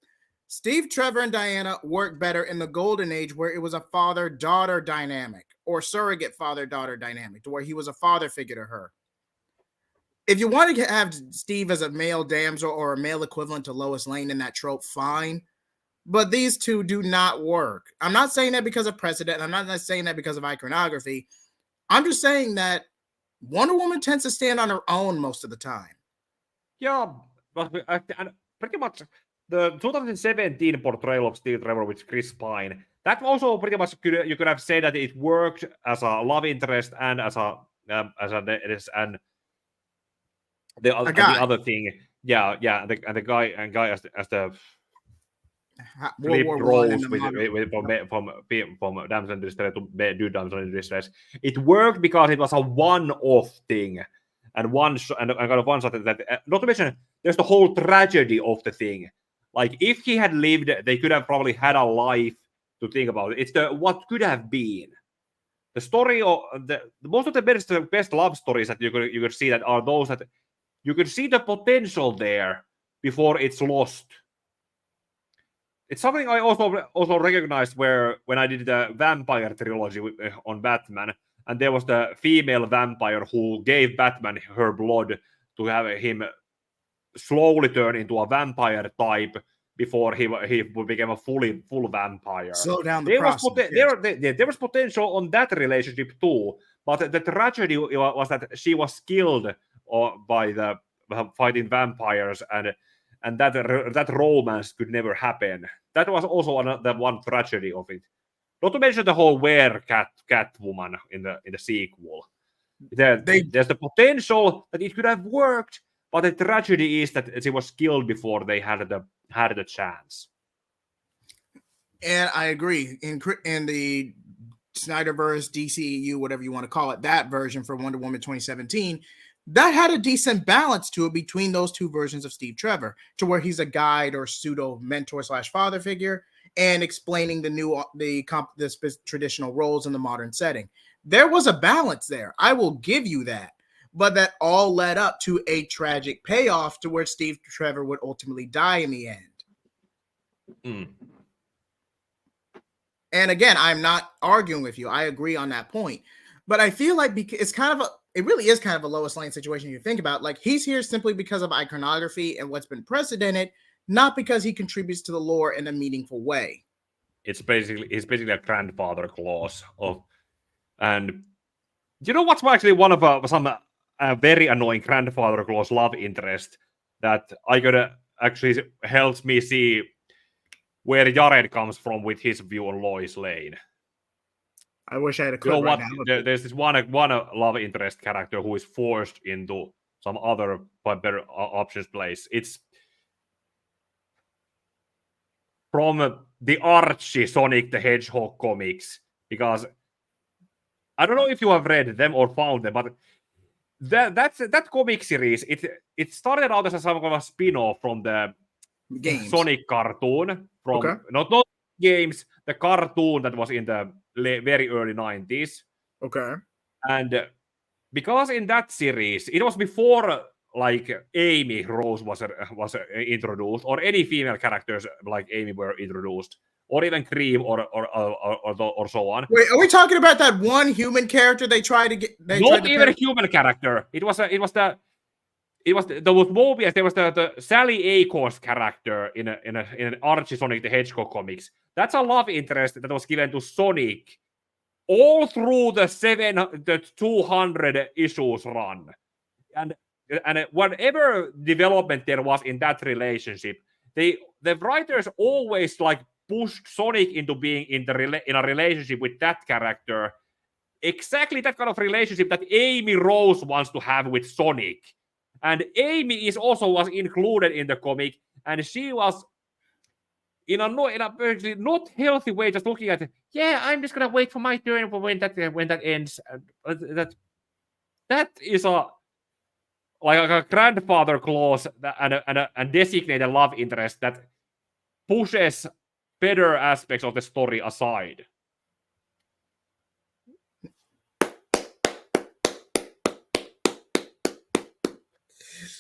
Steve Trevor and Diana worked better in the golden age, where it was a father-daughter dynamic, or surrogate father-daughter dynamic, to where he was a father figure to her. If you want to have Steve as a male damsel or a male equivalent to Lois Lane in that trope, fine. But these two do not work. I'm not saying that because of precedent. I'm not saying that because of iconography. I'm just saying that Wonder Woman tends to stand on her own most of the time. Yeah, but pretty much the 2017 portrayal of Steve Trevor with Chris Pine, that also pretty much you could have said that it worked as a love interest and as the other thing, the guy as the flip roles from Damsel in Distress to do Damsel in Distress. It worked because it was a one-off thing, and kind of one shot that. Not to mention, there's the whole tragedy of the thing. Like, if he had lived, they could have probably had a life to think about. It's the what could have been. The story of most of the best love stories that you could see that are those that you could see the potential there before it's lost. It's something I also recognized when I did the vampire trilogy on Batman, and there was the female vampire who gave Batman her blood to have him slowly turn into a vampire type before he became a full vampire. Slow down the process. There was potential on that relationship too, but the tragedy was that she was killed by the fighting vampires, and that romance could never happen. That was also the one tragedy of it. not to mention the whole Catwoman in the sequel. There's the potential that it could have worked, but the tragedy is that she was killed before they had the chance. And I agree. In the Snyderverse, DCEU, whatever you want to call it, that version for Wonder Woman 2017, that had a decent balance to it between those two versions of Steve Trevor, to where he's a guide or pseudo mentor / father figure, and explaining the traditional roles in the modern setting. There was a balance there. I will give you that. But that all led up to a tragic payoff to where Steve Trevor would ultimately die in the end. Mm. And again, I'm not arguing with you. I agree on that point. But I feel like it really is kind of a Lois Lane situation you think about. Like, he's here simply because of iconography and what's been precedented, not because he contributes to the lore in a meaningful way. It's basically a grandfather clause and you know what's actually one of some very annoying grandfather clause love interest that I gotta actually helps me see where Jared comes from with his view on Lois Lane. I wish I had a clip right now. There's this one love interest character who is forced into some other better options place. It's from the Archie Sonic the Hedgehog comics, because I don't know if you have read them or found them, but that comic series, it started out as some kind of spin-off from the games. Sonic cartoon from not games, the cartoon that was in the very early 90s. Okay. And because in that series, it was before like Amy Rose was introduced, or any female characters like Amy were introduced, or even Cream or so on. Wait, are we talking about that one human character they tried to get? Not even a human character. It was Mobius. There was the Sally Acorn's character in an Archie Sonic the Hedgehog comics. That's a love interest that was given to Sonic all through the 200 issues run, and whatever development there was in that relationship, the writers always like pushed Sonic into being in a relationship with that character, exactly that kind of relationship that Amy Rose wants to have with Sonic. And Amy was included in the comic, and she was in a not healthy way, just looking at it. Yeah, I'm just gonna wait for my turn for when that ends. That is a grandfather clause and designated love interest that pushes better aspects of the story aside.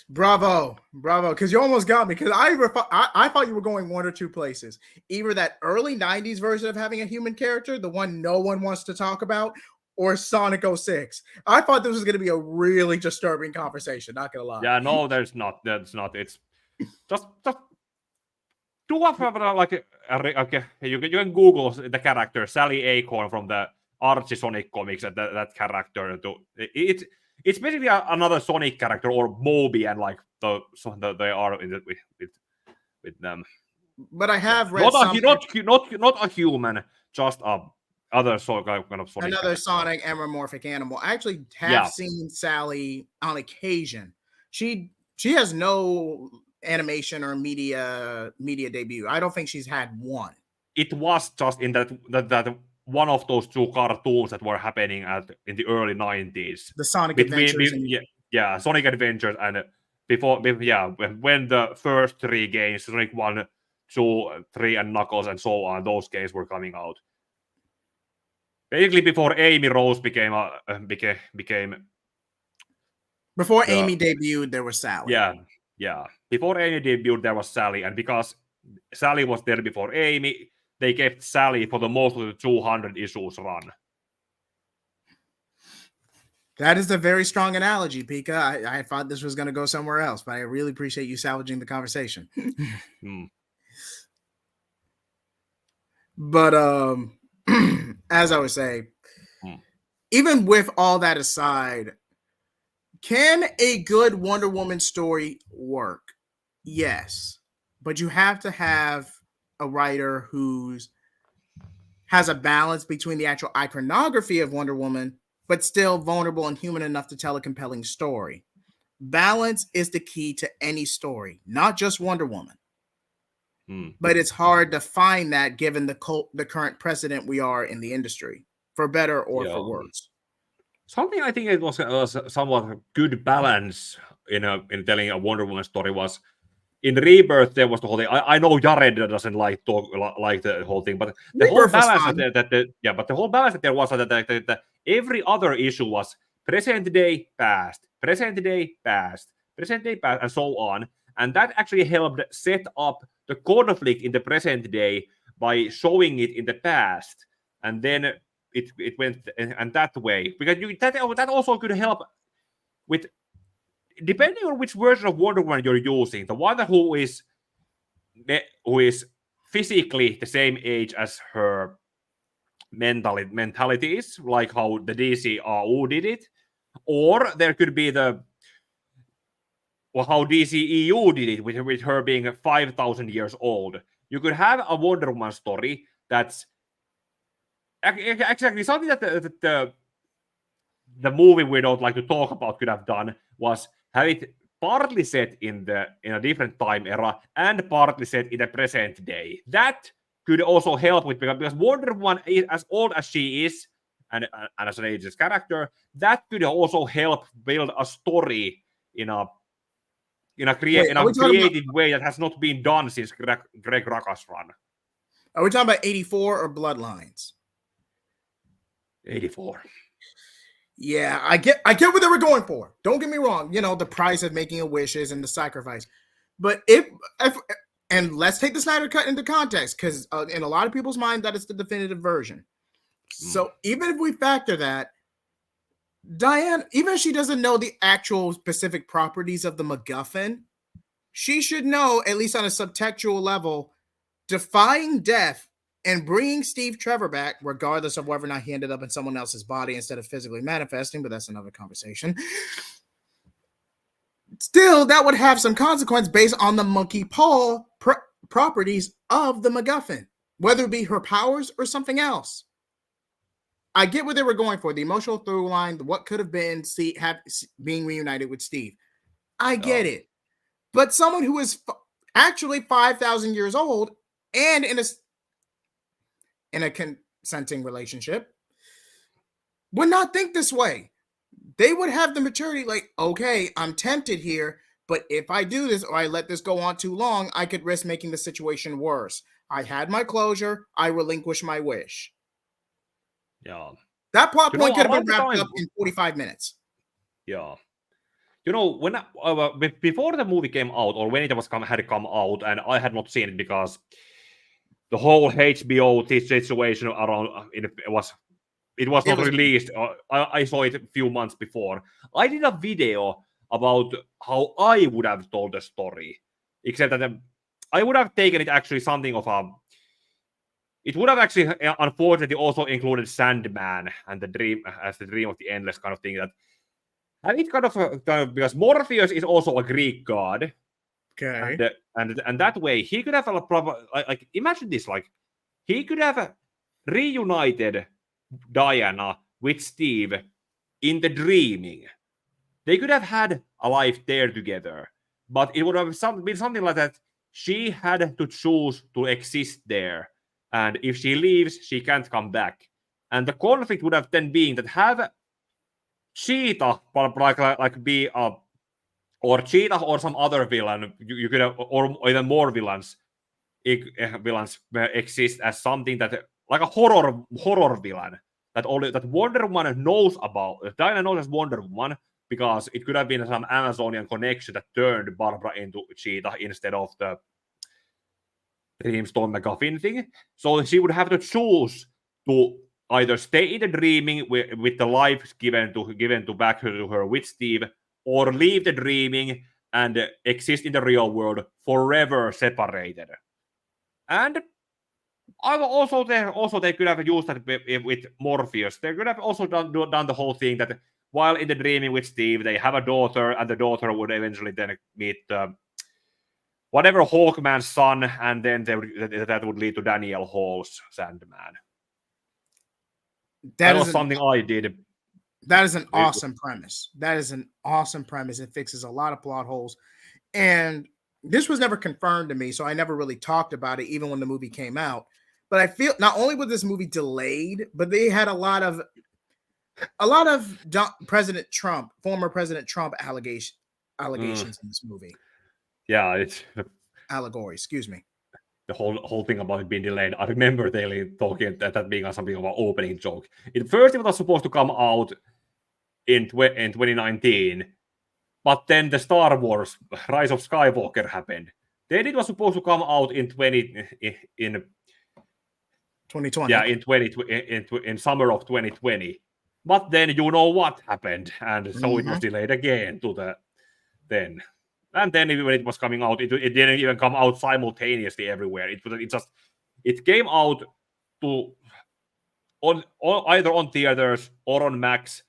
Bravo, because you almost got me. Because I thought you were going one or two places. Either that early 90s version of having a human character, the one no one wants to talk about, or Sonic 06. I thought this was going to be a really disturbing conversation, not going to lie. Yeah, no, there's not. That's not. It's just do a like okay. You can Google the character Sally Acorn from the Archie Sonic comics, and that character. It's basically another Sonic character, or Moby, and like they are with them. But I have read not a human, just other kind of Sonic. Another Sonic anamorphic animal. I actually have seen Sally on occasion. She has no animation or media debut. I don't think she's had one. It was just in that one of those two cartoons that were happening in the early 90s. The Sonic Adventures. Sonic Adventures, and before when the first three games, Sonic 1, 2, 3, and Knuckles and so on, those games were coming out. Basically before Amy Rose became before Amy debuted, there was Sally. Yeah. Before Amy debuted, there was Sally, and because Sally was there before Amy, they kept Sally for the most of the 200 issues run. That is a very strong analogy, Pika. I thought this was going to go somewhere else, but I really appreciate you salvaging the conversation. But as I was saying, even with all that aside, can a good Wonder Woman story work? Yes, but you have to have a writer who has a balance between the actual iconography of Wonder Woman, but still vulnerable and human enough to tell a compelling story. Balance is the key to any story, not just Wonder Woman. But it's hard to find that given the current precedent we are in the industry, for better or for worse. Something I think it was somewhat good balance in telling a Wonder Woman story was in Rebirth. There was the whole thing. I know Jared doesn't like the whole thing, but the whole balance but the whole balance that there was that every other issue was present day, past, present day, past, present day, past, and so on. And that actually helped set up the conflict in the present day by showing it in the past, and then it went and that way, because that also could help with, depending on which version of Wonder Woman you're using, the one who is physically the same age as her mentality is, like how the DCAU did it, or there could be how DCEU did it with her being 5,000 years old. You could have a Wonder Woman story that's exactly something that the movie we don't like to talk about could have done, was have it partly set in a different time era and partly set in the present day. That could also help with, because Wonder Woman is as old as she is, and as an ageless character, that could also help build a story in a creative way that has not been done since Greg Rucka's run. Are we talking about 84 or Bloodlines? 84. Yeah, I get what they were going for. Don't get me wrong. The price of making a wish is and the sacrifice. But if and let's take the Snyder Cut into context, because in a lot of people's mind, that is the definitive version. So even if we factor that, Diane, even if she doesn't know the actual specific properties of the MacGuffin, she should know, at least on a subtextual level, defying death and bringing Steve Trevor back, regardless of whether or not he ended up in someone else's body instead of physically manifesting, but that's another conversation. Still, that would have some consequence based on the monkey paw properties of the MacGuffin, whether it be her powers or something else. I get what they were going for, the emotional through line, what could have been being reunited with Steve. I get it. But someone who is actually 5,000 years old and in a consenting relationship would not think this way. They would have the maturity, like, okay, I'm tempted here, but if I do this or I let this go on too long, I could risk making the situation worse. I had my closure. I relinquish my wish. Yeah. That plot point could have been wrapped up in 45 minutes. Yeah. When before the movie came out, or when it had come out, and I had not seen it because the whole HBO situation around it was not released. I saw it a few months before. I did a video about how I would have told the story, except that I would have taken it actually something of a. It would have actually, unfortunately, also included Sandman and the dream of the endless kind of thing. That and it kind of because Morpheus is also a Greek god. Okay. And that way he could have like imagine this, like he could have reunited Diana with Steve in the dreaming. They could have had a life there together, but it would have been something like that. She had to choose to exist there, and if she leaves, she can't come back. And the conflict would have then been that have Cheetah like be a, or Cheetah or some other villain. You could have, or even more villains exist as something that like a horror villain that Wonder Woman knows about. Diana knows as Wonder Woman because it could have been some Amazonian connection that turned Barbara into Cheetah instead of the Dreamstone MacGuffin thing. So she would have to choose to either stay in the dreaming with the life given to back to her with Steve, or leave the dreaming and exist in the real world forever separated. And also they could have used that with Morpheus. They could have also done the whole thing that while in the dreaming with Steve, they have a daughter, and the daughter would eventually then meet whatever Hawkman's son, and then that would lead to Daniel Hall's Sandman. That was something I did. That is an awesome premise. That is an awesome premise. It fixes a lot of plot holes. And this was never confirmed to me, so I never really talked about it, even when the movie came out. But I feel not only was this movie delayed, but they had a lot of President Trump, former President Trump allegations in this movie. Yeah, it's allegory. Excuse me. The whole thing about it being delayed. I remember they talking that being something about opening joke. First, it was supposed to come out in 2019, but then the Star Wars Rise of Skywalker happened. Then it was supposed to come out in 2020. Yeah, in summer of 2020. But then you know what happened, and so it was delayed again to the then. And then when it was coming out, it didn't even come out simultaneously everywhere. It came out on either on theaters or on Max.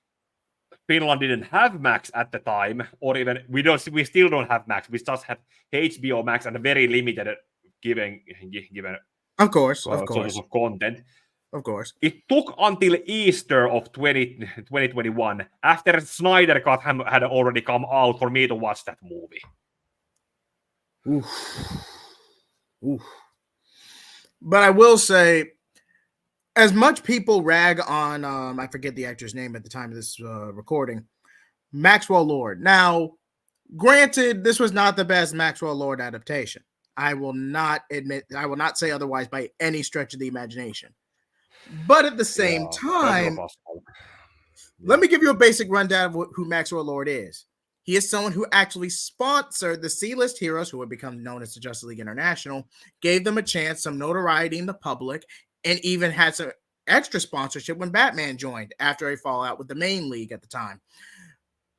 Finland didn't have Max at the time, or even we still don't have Max. We just have HBO Max and a very limited given of course source of content. Of course. It took until Easter of 2021, after Snyder Cut had already come out, for me to watch that movie. Oof. But I will say, as much people rag on, I forget the actor's name at the time of this recording, Maxwell Lord. Now, granted, this was not the best Maxwell Lord adaptation. I will not say otherwise by any stretch of the imagination. But at the same time, let me give you a basic rundown of who Maxwell Lord is. He is someone who actually sponsored the C-list heroes who would become known as the Justice League International, gave them a chance, some notoriety in the public, and even had some extra sponsorship when Batman joined after a fallout with the main league at the time.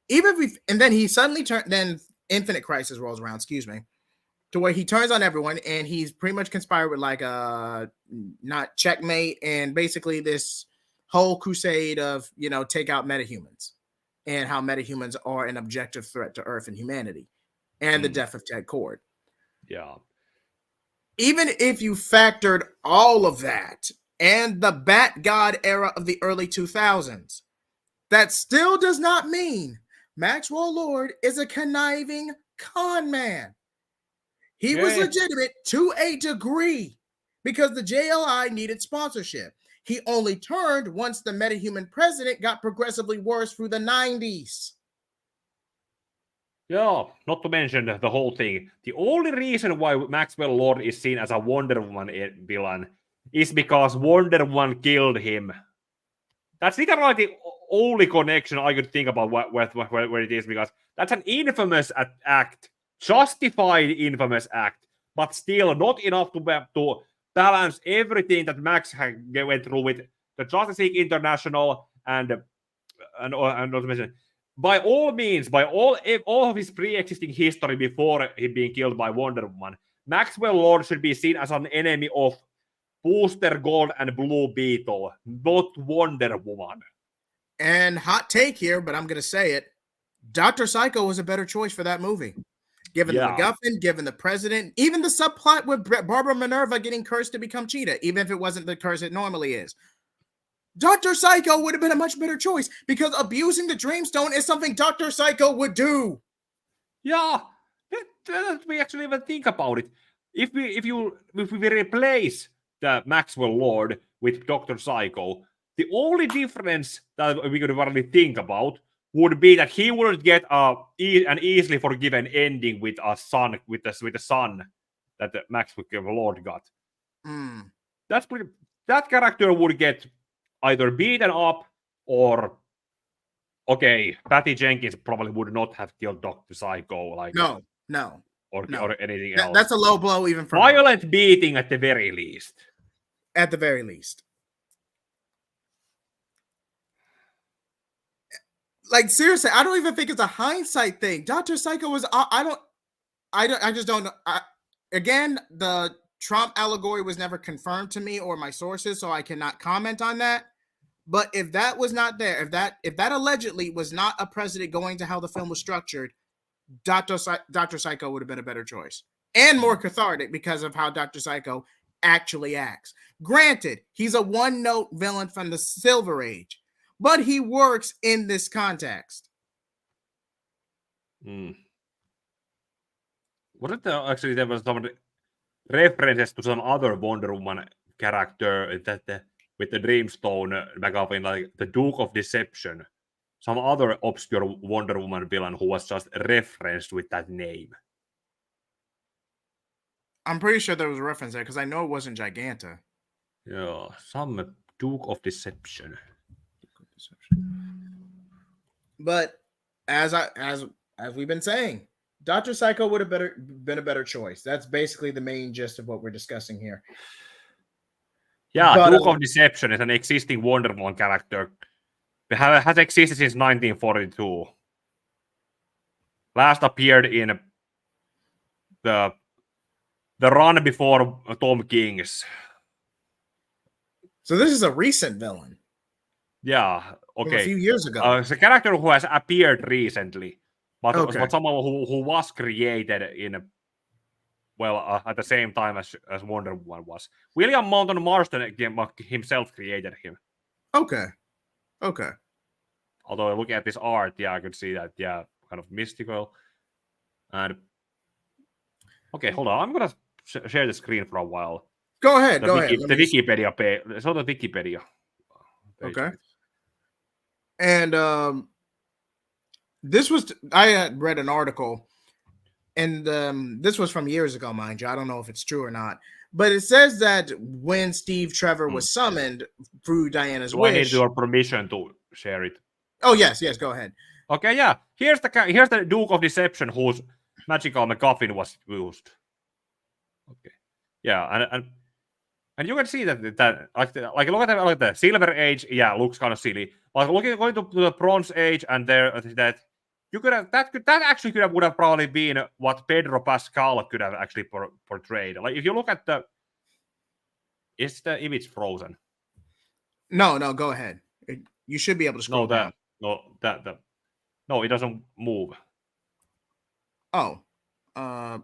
And then he suddenly then Infinite Crisis rolls around, to where he turns on everyone, and he's pretty much conspired with not Checkmate, and basically this whole crusade of, take out metahumans and how metahumans are an objective threat to Earth and humanity, and the death of Ted Kord. Yeah. Even if you factored all of that and the Bat God era of the early 2000s, that still does not mean Maxwell Lord is a conniving con man. He was legitimate to a degree because the JLI needed sponsorship. He only turned once the metahuman president got progressively worse through the 90s. Yeah, not to mention the whole thing. The only reason why Maxwell Lord is seen as a Wonder Woman villain is because Wonder Woman killed him. That's literally the only connection I could think about where it is, because that's an infamous act. Justified infamous act, but still not enough to balance everything that Max went through with the Justice League International and not to mention, by all means, by all of his pre-existing history before he being killed by Wonder Woman, Maxwell Lord should be seen as an enemy of Booster Gold and Blue Beetle, not Wonder Woman. And hot take here, but I'm going to say it, Dr. Psycho was a better choice for that movie. Given the MacGuffin, given the president, even the subplot with Barbara Minerva getting cursed to become Cheetah, even if it wasn't the curse it normally is. Dr. Psycho would have been a much better choice because abusing the Dreamstone is something Dr. Psycho would do. Yeah, let me actually even think about it. If we replace the Maxwell Lord with Dr. Psycho, the only difference that we could really think about would be that he wouldn't get an easily forgiven ending with a son, with the son that the Maxwell Lord got. That's pretty. That character would get either beaten up or, Patty Jenkins probably would not have killed Dr. Psycho. No. Or anything else. That's a low blow even for violent beating at the very least. At the very least. Like, seriously, I don't even think it's a hindsight thing. Dr. Psycho was, I just don't know. Again, the Trump allegory was never confirmed to me or my sources, so I cannot comment on that. But if that was not there, if that allegedly was not a precedent going to how the film was structured, Dr. Psycho would have been a better choice and more cathartic because of how Dr. Psycho actually acts. Granted, he's a one-note villain from the Silver Age, but he works in this context. Wasn't there actually there was some references to some other Wonder Woman character that with the Dreamstone McGuffin, like the Duke of Deception, some other obscure Wonder Woman villain who was just referenced with that name. I'm pretty sure there was a reference there because I know it wasn't Giganta. Yeah, some Duke of Deception. But as we've been saying, Dr. Psycho would have been a better choice. That's basically the main gist of what we're discussing here. Yeah, but, Duke of Deception is an existing Wonder Woman character. It has existed since 1942. Last appeared in the run before Tom King's. So this is a recent villain. Yeah, okay. From a few years ago. It's a character who has appeared recently, but someone who was created in, at the same time as Wonder Woman was. William Mountain Marston himself created him. Okay. Although looking at this art, I could see that, kind of mystical. And okay, hold on. I'm gonna share the screen for a while. Go ahead. The Wikipedia page. So the Wikipedia. Okay. And I had read an article, and this was from years ago, mind you. I don't know if it's true or not, but it says that when Steve Trevor was summoned through Diana's wish. I need your permission to share it. Oh yes, go ahead. Okay, yeah. Here's the Duke of Deception whose magical MacGuffin was used. Okay, yeah, and you can see that like look at the Silver Age, looks kind of silly. But going to the Bronze Age, and there that you could have that actually would have probably been what Pedro Pascal could have actually portrayed. Like if you look at is the image frozen? No, go ahead. You should be able to scroll down. No, it doesn't move. Oh, I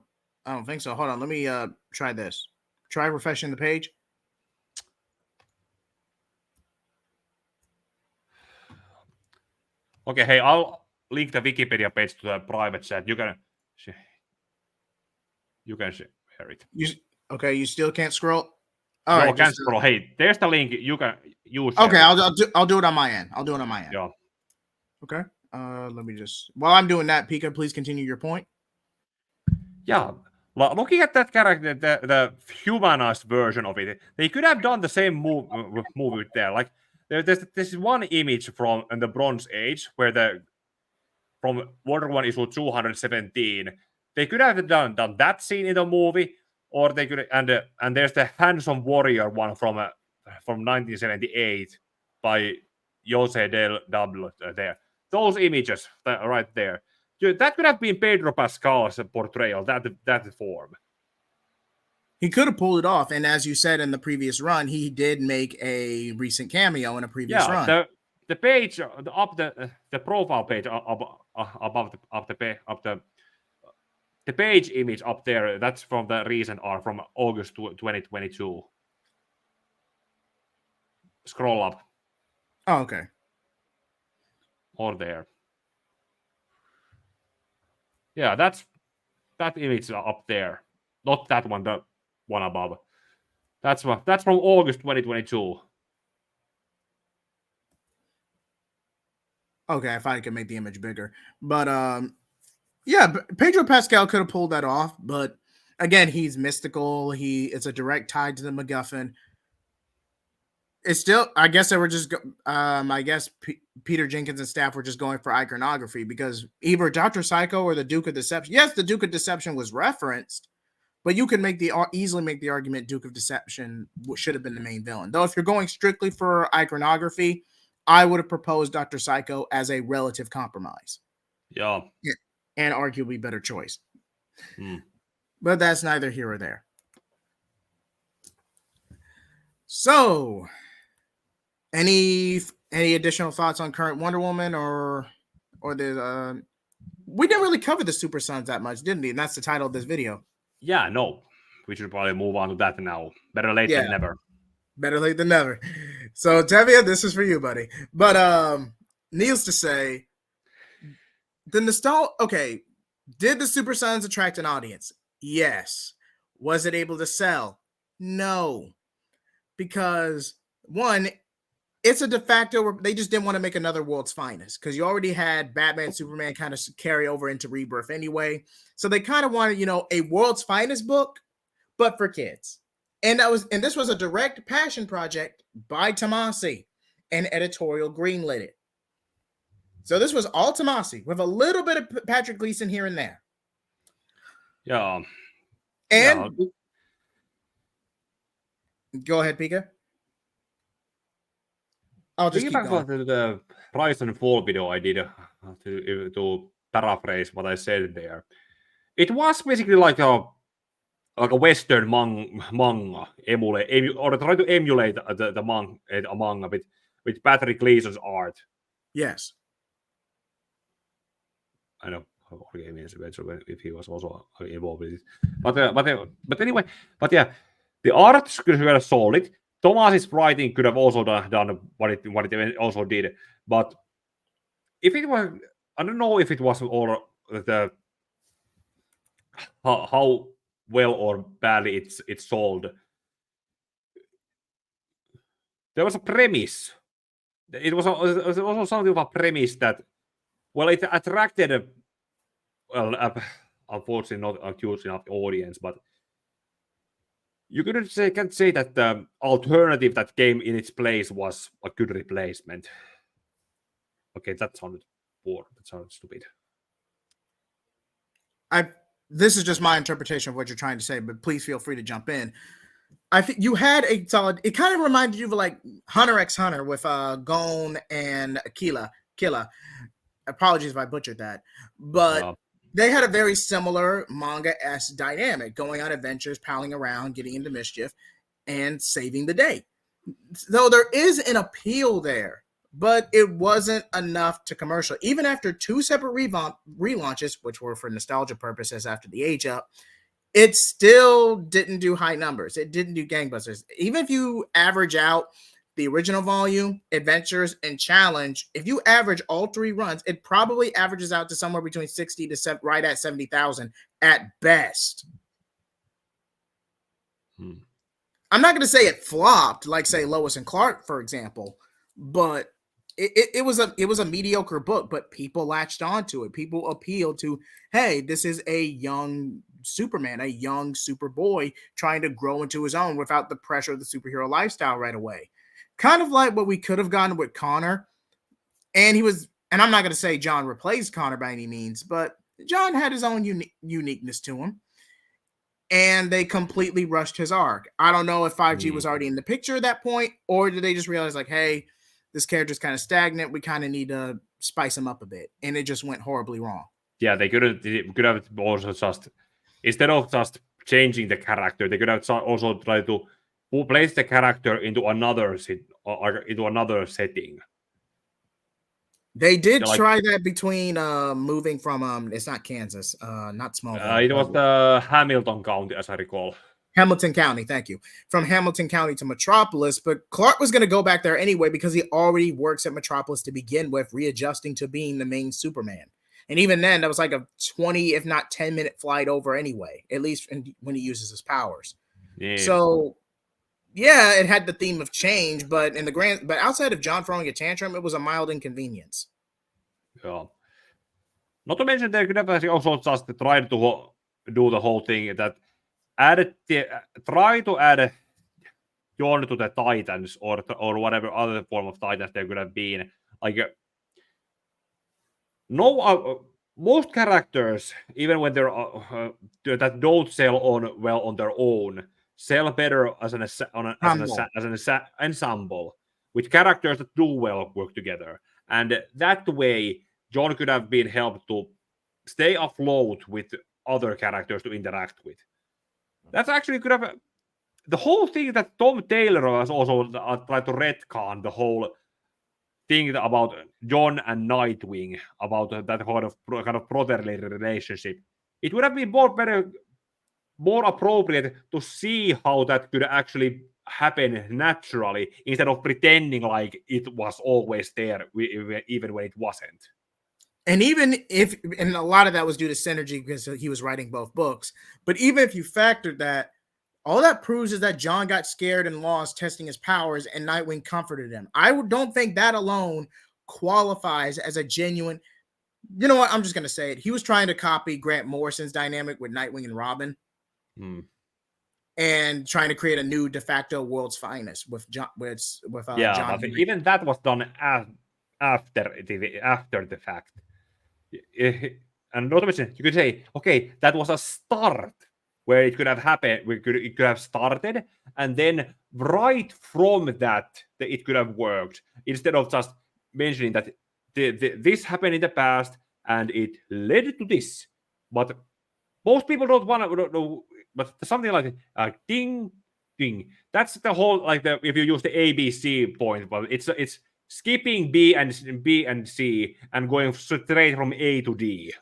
don't think so. Hold on, let me try this. Try refreshing the page. Okay, hey, I'll link the Wikipedia page to the private chat. You can share it. You still can't scroll? All right, can't scroll. Hey, there's the link. You can use. Okay, I'll do it on my end. Yeah. Okay. Let me just. While I'm doing that, Pika, please continue your point. Yeah. Looking at that character, the humanized version of it, they could have done the same move there. Like there's one image from the Bronze Age where from Wonder Woman issue 217. They could have done that scene in the movie, or they could and there's the Handsome Warrior one from 1978 by Jose Del Double there. Those images right there. That could have been Pedro Pascal's portrayal, that form. He could have pulled it off, and as you said in the previous run, he did make a recent cameo in a previous run. The page up the profile page above the page image up there. That's from the recent art from August 2022. Scroll up. Oh, okay. Or there. Yeah, that image up there. Not that one, the one above. That's from August 2022. Okay, I thought I could make the image bigger. But Pedro Pascal could have pulled that off, but again, he's mystical. It's a direct tie to the MacGuffin. It's still, I guess they were just, Peter Jenkins and staff were just going for iconography because either Dr. Psycho or the Duke of Deception. Yes, the Duke of Deception was referenced, but you can easily make the argument Duke of Deception should have been the main villain. Though if you're going strictly for iconography, I would have proposed Dr. Psycho as a relative compromise. Yeah. And arguably better choice. But that's neither here or there. So, any additional thoughts on current Wonder Woman or the we didn't really cover the Super Sons that much, didn't we? And that's the title of this video. Yeah, no, we should probably move on to that now. Better late than never. Better late than never. So Tevia, this is for you, buddy. But needless to say, the nostalgia. Okay, did the Super Sons attract an audience? Yes. Was it able to sell? No, because one, it's a de facto. They just didn't want to make another World's Finest because you already had Batman, Superman kind of carry over into Rebirth anyway. So they kind of wanted, a World's Finest book, but for kids. And this was a direct passion project by Tomasi, and editorial greenlit it. So this was all Tomasi with a little bit of Patrick Gleason here and there. Yeah. And go ahead, Pika. I'll just keep going. The Rise and Fall video I did to paraphrase what I said there. It was basically like a Western manga or try to emulate the manga with Patrick Gleason's art. Yes. I know if he was also involved with it. But anyway, yeah, the art could have sold it. Thomas's writing could have also done what it also did. But if it was, I don't know if it was all the how well or badly it's sold. There was a premise. It was also something of a premise that, well, it attracted unfortunately not a huge enough audience, but you can't say that the alternative that came in its place was a good replacement. Okay, that sounded poor. That sounded stupid. This is just my interpretation of what you're trying to say, but please feel free to jump in. I think you had a solid. It kind of reminded you of like Hunter x Hunter with Gon and Killa. Apologies if I butchered that, but they had a very similar manga-esque dynamic, going on adventures, palling around, getting into mischief, and saving the day. Though there is an appeal there, but it wasn't enough to commercial. Even after 2 separate relaunches, which were for nostalgia purposes after the Age Up, it still didn't do high numbers. It didn't do gangbusters. Even if you average out the original volume, Adventures, and Challenge, if you average all 3 runs, it probably averages out to somewhere between 60 to right at 70,000 at best. I'm not going to say it flopped like, say, Lois and Clark, for example, but it was a mediocre book, but people latched onto it. People appealed to, hey, this is a young Superman, a young Superboy trying to grow into his own without the pressure of the superhero lifestyle right away. Kind of like what we could have gotten with Connor. And I'm not going to say John replaced Connor by any means, but John had his own uniqueness to him. And they completely rushed his arc. I don't know if 5G was already in the picture at that point, or did they just realize, like, hey, this character's kind of stagnant. We kind of need to spice him up a bit. And it just went horribly wrong. Yeah, they could have also just, instead of just changing the character, they could have also tried to place the character into another setting. They did try that between moving from it's not Kansas, not Smallville. It was the Hamilton County, as I recall. Hamilton County, thank you. From Hamilton County to Metropolis, but Clark was going to go back there anyway because he already works at Metropolis to begin with, readjusting to being the main Superman. And even then, that was like a 20, if not 10-minute flight over anyway, at least when he uses his powers. Yeah. So, yeah, it had the theme of change, but but outside of John throwing a tantrum, it was a mild inconvenience. Yeah. Not to mention, they could have also just tried to do the whole thing that try to add John to the Titans or whatever other form of Titans there could have been. Like, most characters, even when they're that don't sell on their own, sell better as an ensemble with characters that do well work together. And that way, John could have been helped to stay afloat with other characters to interact with. That's actually could have the whole thing that Tom Taylor has also tried to retcon the whole thing about John and Nightwing, about that kind of brotherly relationship. It would have been more appropriate to see how that could actually happen naturally instead of pretending like it was always there, even when it wasn't. And even if, and a lot of that was due to synergy because he was writing both books, but even if you factored that, all that proves is that John got scared and lost testing his powers, and Nightwing comforted him. I don't think that alone qualifies as a genuine. You know what? I'm just going to say it. He was trying to copy Grant Morrison's dynamic with Nightwing and Robin, and trying to create a new de facto world's finest with John. John. But even that was done after the fact. And not to mention, you could say, okay, that was a start where it could have happened. It could have started, and then right from that, it could have worked instead of just mentioning that this happened in the past and it led to this. But most people don't want to know. But something like ding, ding. That's the whole if you use the ABC point, but it's skipping B and C and going straight from A to D.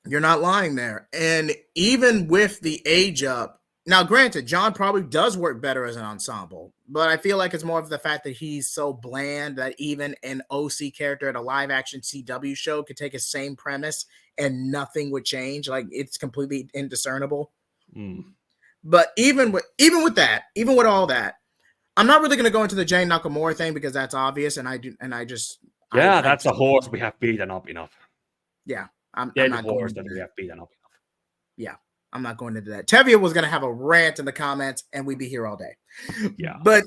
You're not lying there. And even with the age up, now granted, John probably does work better as an ensemble, but I feel like it's more of the fact that he's so bland that even an OC character at a live action CW show could take a same premise and nothing would change. Like, it's completely indiscernible. But even with all that, I'm not really going to go into the Jay Nakamura thing because that's obvious, That's a horse we have beaten up enough. Yeah, I'm not horse that we have beaten up enough. Yeah, I'm not going into that. Tevia was going to have a rant in the comments, and we'd be here all day. Yeah, but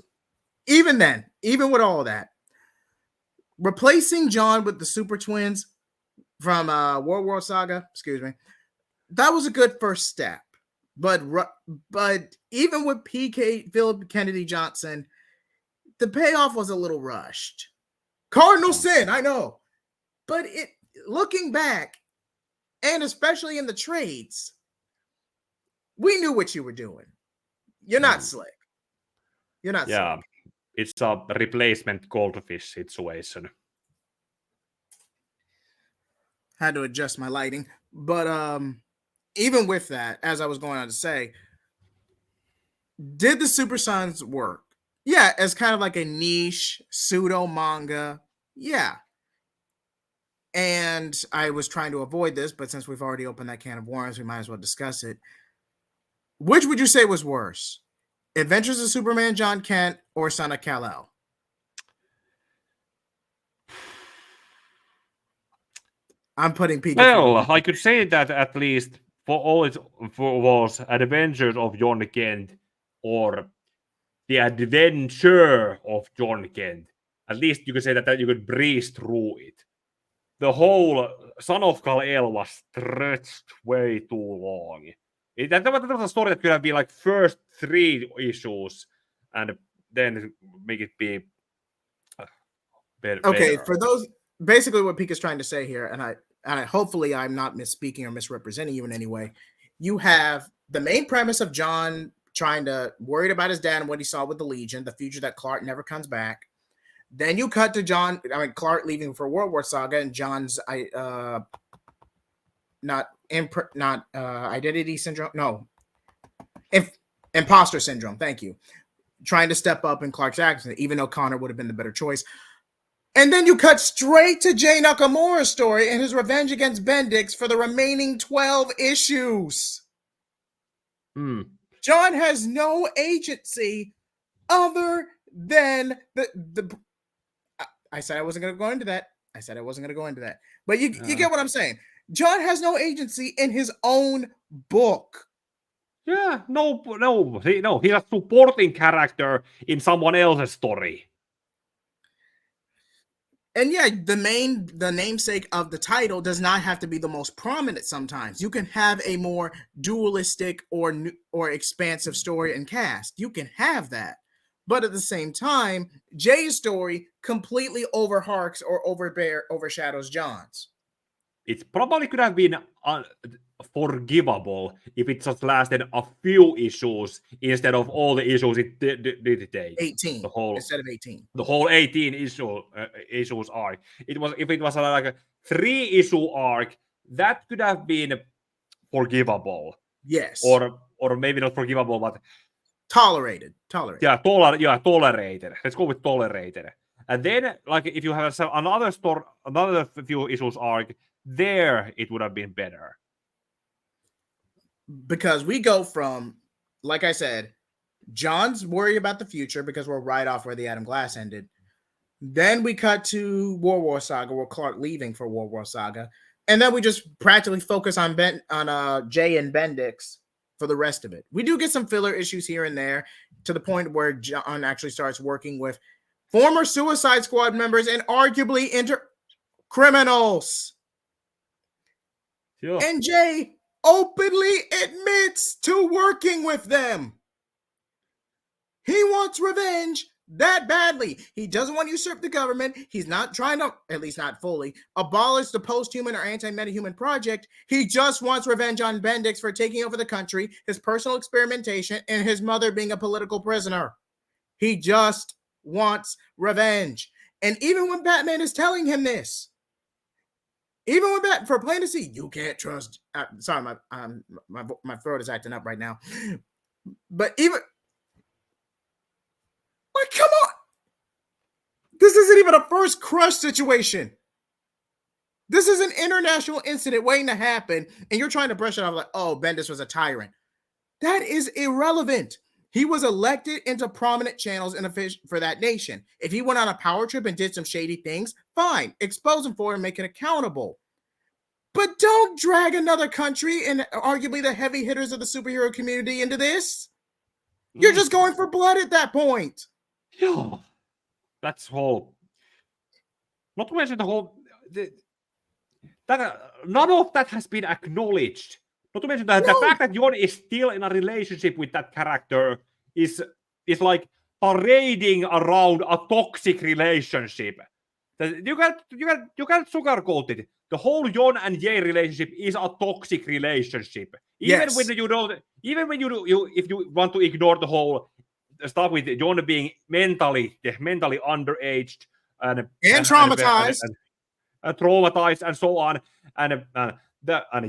even then, even with all that, replacing John with the Super Twins from World War Saga, that was a good first step. But even with PK Philip Kennedy Johnson, the payoff was a little rushed. Cardinal sin, I know. But looking back, and especially in the trades, we knew what you were doing. You're not slick. You're not slick. It's a replacement goldfish situation. Had to adjust my lighting. But even with that, as I was going on to say, did the Super Sons work? Yeah, as kind of like a niche pseudo manga. Yeah. And I was trying to avoid this, but since we've already opened that can of worms, we might as well discuss it. Which would you say was worse? Adventures of Superman John Kent or Son of Kal-El? I'm putting PK. Well, I could say that at least for all it was Adventures of John Kent or The Adventure of John Kent. At least you could say that you could breeze through it. The whole Son of Kal-El was stretched way too long. That was a story that could have been like first 3 issues and then make it be better. Okay, for those, basically what Pika's trying to say here, and I hopefully I'm not misspeaking or misrepresenting you in any way. You have the main premise of John worried about his dad and what he saw with the Legion, the future that Clark never comes back. Then you cut to Clark leaving for World War Saga and John's identity syndrome. No, imposter syndrome. Thank you. Trying to step up in Clark's accident, even though Connor would have been the better choice. And then you cut straight to Jay Nakamura's story and his revenge against Bendix for the remaining 12 issues. John has no agency other than the I said I wasn't going to go into that. But you get what I'm saying. John has no agency in his own book. Yeah, no. He's a supporting character in someone else's story. And yeah, the namesake of the title does not have to be the most prominent sometimes. You can have a more dualistic or expansive story and cast. You can have that. But at the same time, Jay's story completely overharks or overshadows John's. It probably could have been forgivable if it just lasted a few issues instead of all the issues it did today. 18 instead of 18. The whole 18 issues arc. If it was like a 3-issue arc that could have been forgivable. Yes. Or maybe not forgivable, but tolerated. Yeah, tolerated. Let's go with tolerated. And then, like, if you have another few issues arc, there it would have been better. Because we go from, like I said, John's worried about the future because we're right off where the Adam Glass ended. Then we cut to War Saga, where Clark leaving for War Saga, and then we just practically focus on Jay and Bendix for the rest of it. We do get some filler issues here and there to the point where John actually starts working with former Suicide Squad members and arguably criminals. Sure. And Jay openly admits to working with them. He wants revenge that badly. He doesn't want to usurp the government. He's not trying to, at least not fully, abolish the post-human or anti-metahuman project. He just wants revenge on Bendix for taking over the country, his personal experimentation, and his mother being a political prisoner. He just wants revenge. And even when Batman is telling him this, even with that, for plain to see, you can't trust. Sorry, my throat is acting up right now. But even, like, come on, this isn't even a first crush situation. This is an international incident waiting to happen, and you're trying to brush it off like, oh, Bendis was a tyrant. That is irrelevant. He was elected into prominent channels in for that nation. If he went on a power trip and did some shady things, fine. Expose him for it and make it accountable. But don't drag another country and arguably the heavy hitters of the superhero community into this. You're just going for blood at that point. Yeah. That's whole. Not to mention the whole. None of that has been acknowledged. Not to mention that the fact that Jon is still in a relationship with that character is like parading around a toxic relationship. You can't sugarcoat it. The whole Jon and Jay relationship is a toxic relationship. Even when you don't, even when you if you want to ignore the whole stuff with Jon being mentally underaged and traumatized. Traumatized and so on, and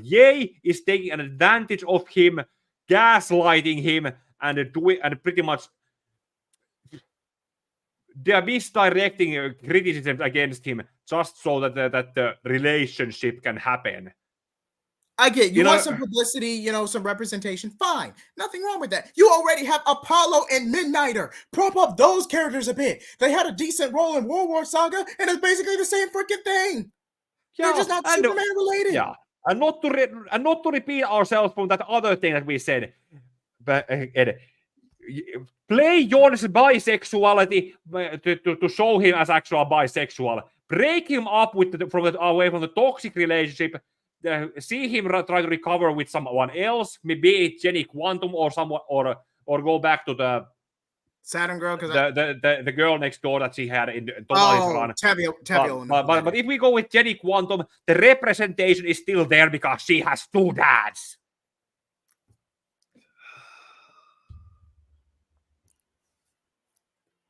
Ye is taking an advantage of him, gaslighting him, and pretty much they are misdirecting criticisms against him just so that the relationship can happen. I get you want some publicity, some representation. Fine, nothing wrong with that. You already have Apollo and Midnighter. Prop up those characters a bit. They had a decent role in War Saga, and it's basically the same freaking thing. Yeah, they're just not Superman related. Yeah, and not to repeat ourselves from that other thing that we said, but play Jon's bisexuality to show him as actual bisexual. Break him up away from the toxic relationship. See him try to recover with someone else, maybe it's Jenny Quantum or someone, or go back to the Saturn girl, because the girl next door that she had in Tomatis run. Tavio. But if we go with Jenny Quantum, the representation is still there because she has two dads.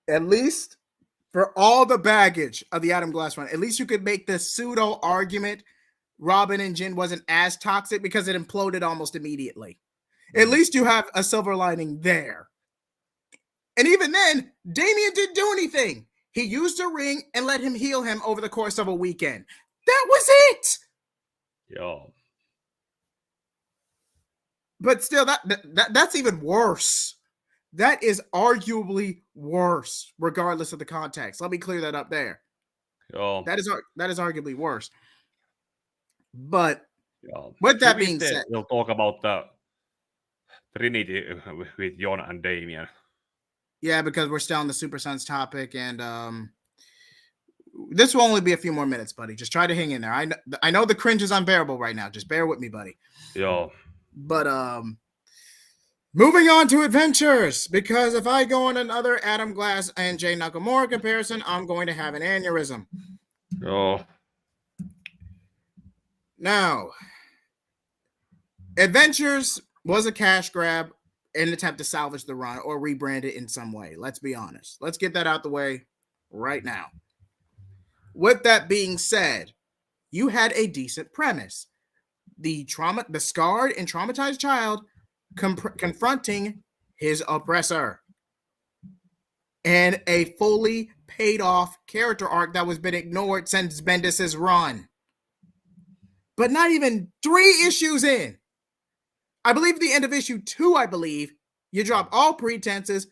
At least for all the baggage of the Adam Glass run, at least you could make the pseudo argument Robin and Jin wasn't as toxic because it imploded almost immediately. At least you have a silver lining there. And even then, Damian didn't do anything. He used a ring and let him heal him over the course of a weekend. That was it. Yeah. But still, that's even worse. That is arguably worse, regardless of the context. Let me clear that up there. Yeah. That is arguably worse. But with that being said, we'll talk about the Trinity with Jon and Damian. Yeah, because we're still on the Super Sons topic, and this will only be a few more minutes, buddy. Just try to hang in there. I know the cringe is unbearable right now. Just bear with me, buddy. Yeah. But moving on to adventures, because if I go on another Adam Glass and Jay Nakamura comparison, I'm going to have an aneurysm. Oh. Now, Adventures was a cash grab in an attempt to salvage the run or rebrand it in some way. Let's be honest. Let's get that out the way right now. With that being said, you had a decent premise. the scarred and traumatized child confronting his oppressor, and a fully paid off character arc that was been ignored since Bendis's run. But not even 3 issues in, I believe the end of issue 2, you drop all pretenses,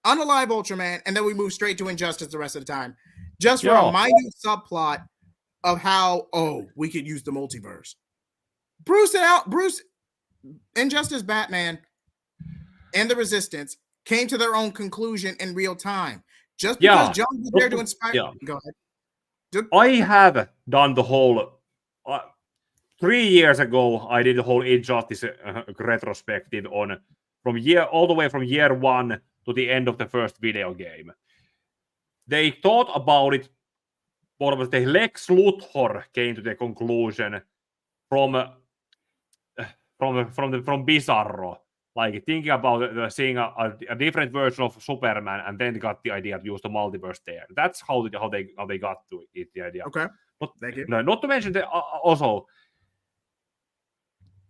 unalive Ultraman, and then we move straight to Injustice the rest of the time, just for a minute subplot of how, we could use the multiverse. Bruce, Injustice, Batman, and the Resistance came to their own conclusion in real time. Just because John was there to inspire. Yeah. Go ahead. I have done the whole. 3 years ago, I did the whole Injustice retrospective on all the way from year 1 to the end of the first video game. They thought about it. What was the Lex Luthor came to the conclusion from Bizarro, like thinking about seeing a different version of Superman, and then got the idea to use the multiverse there. That's how they got to it. The idea. Okay. Thank you. No, not to mention that also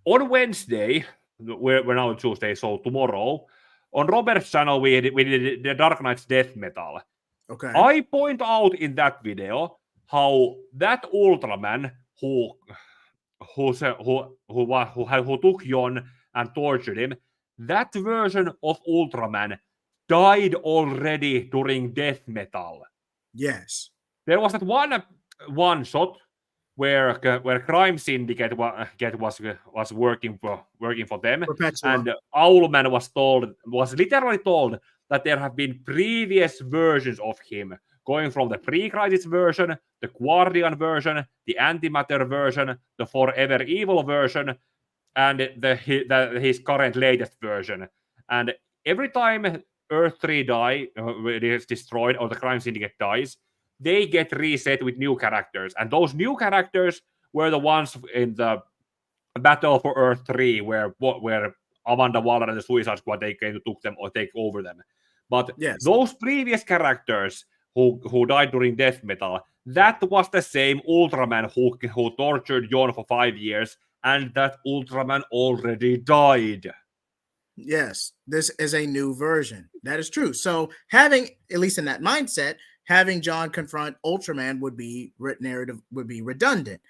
on Wednesday, we're now Tuesday, so tomorrow on Robert's channel we did the Dark Knight's Death Metal. Okay. I point out in that video how that Ultraman who took Jon and tortured him, that version of Ultraman died already during Death Metal. Yes. There was that one shot where Crime Syndicate was working for them, Perpetua. and Owlman was literally told that there have been previous versions of him, going from the pre-crisis version, the Guardian version, the Antimatter version, the Forever Evil version, and his current latest version. And every time Earth 3 is destroyed or the Crime Syndicate dies, they get reset with new characters. And those new characters were the ones in the Battle for Earth 3 where Amanda Waller and the Suicide Squad, they came to took them or take over them. But those previous characters who died during Death Metal, that was the same Ultraman who tortured Jon for 5 years, and that Ultraman already died. Yes, this is a new version. That is true. So having, at least in that mindset, having Jon confront Ultraman would be redundant.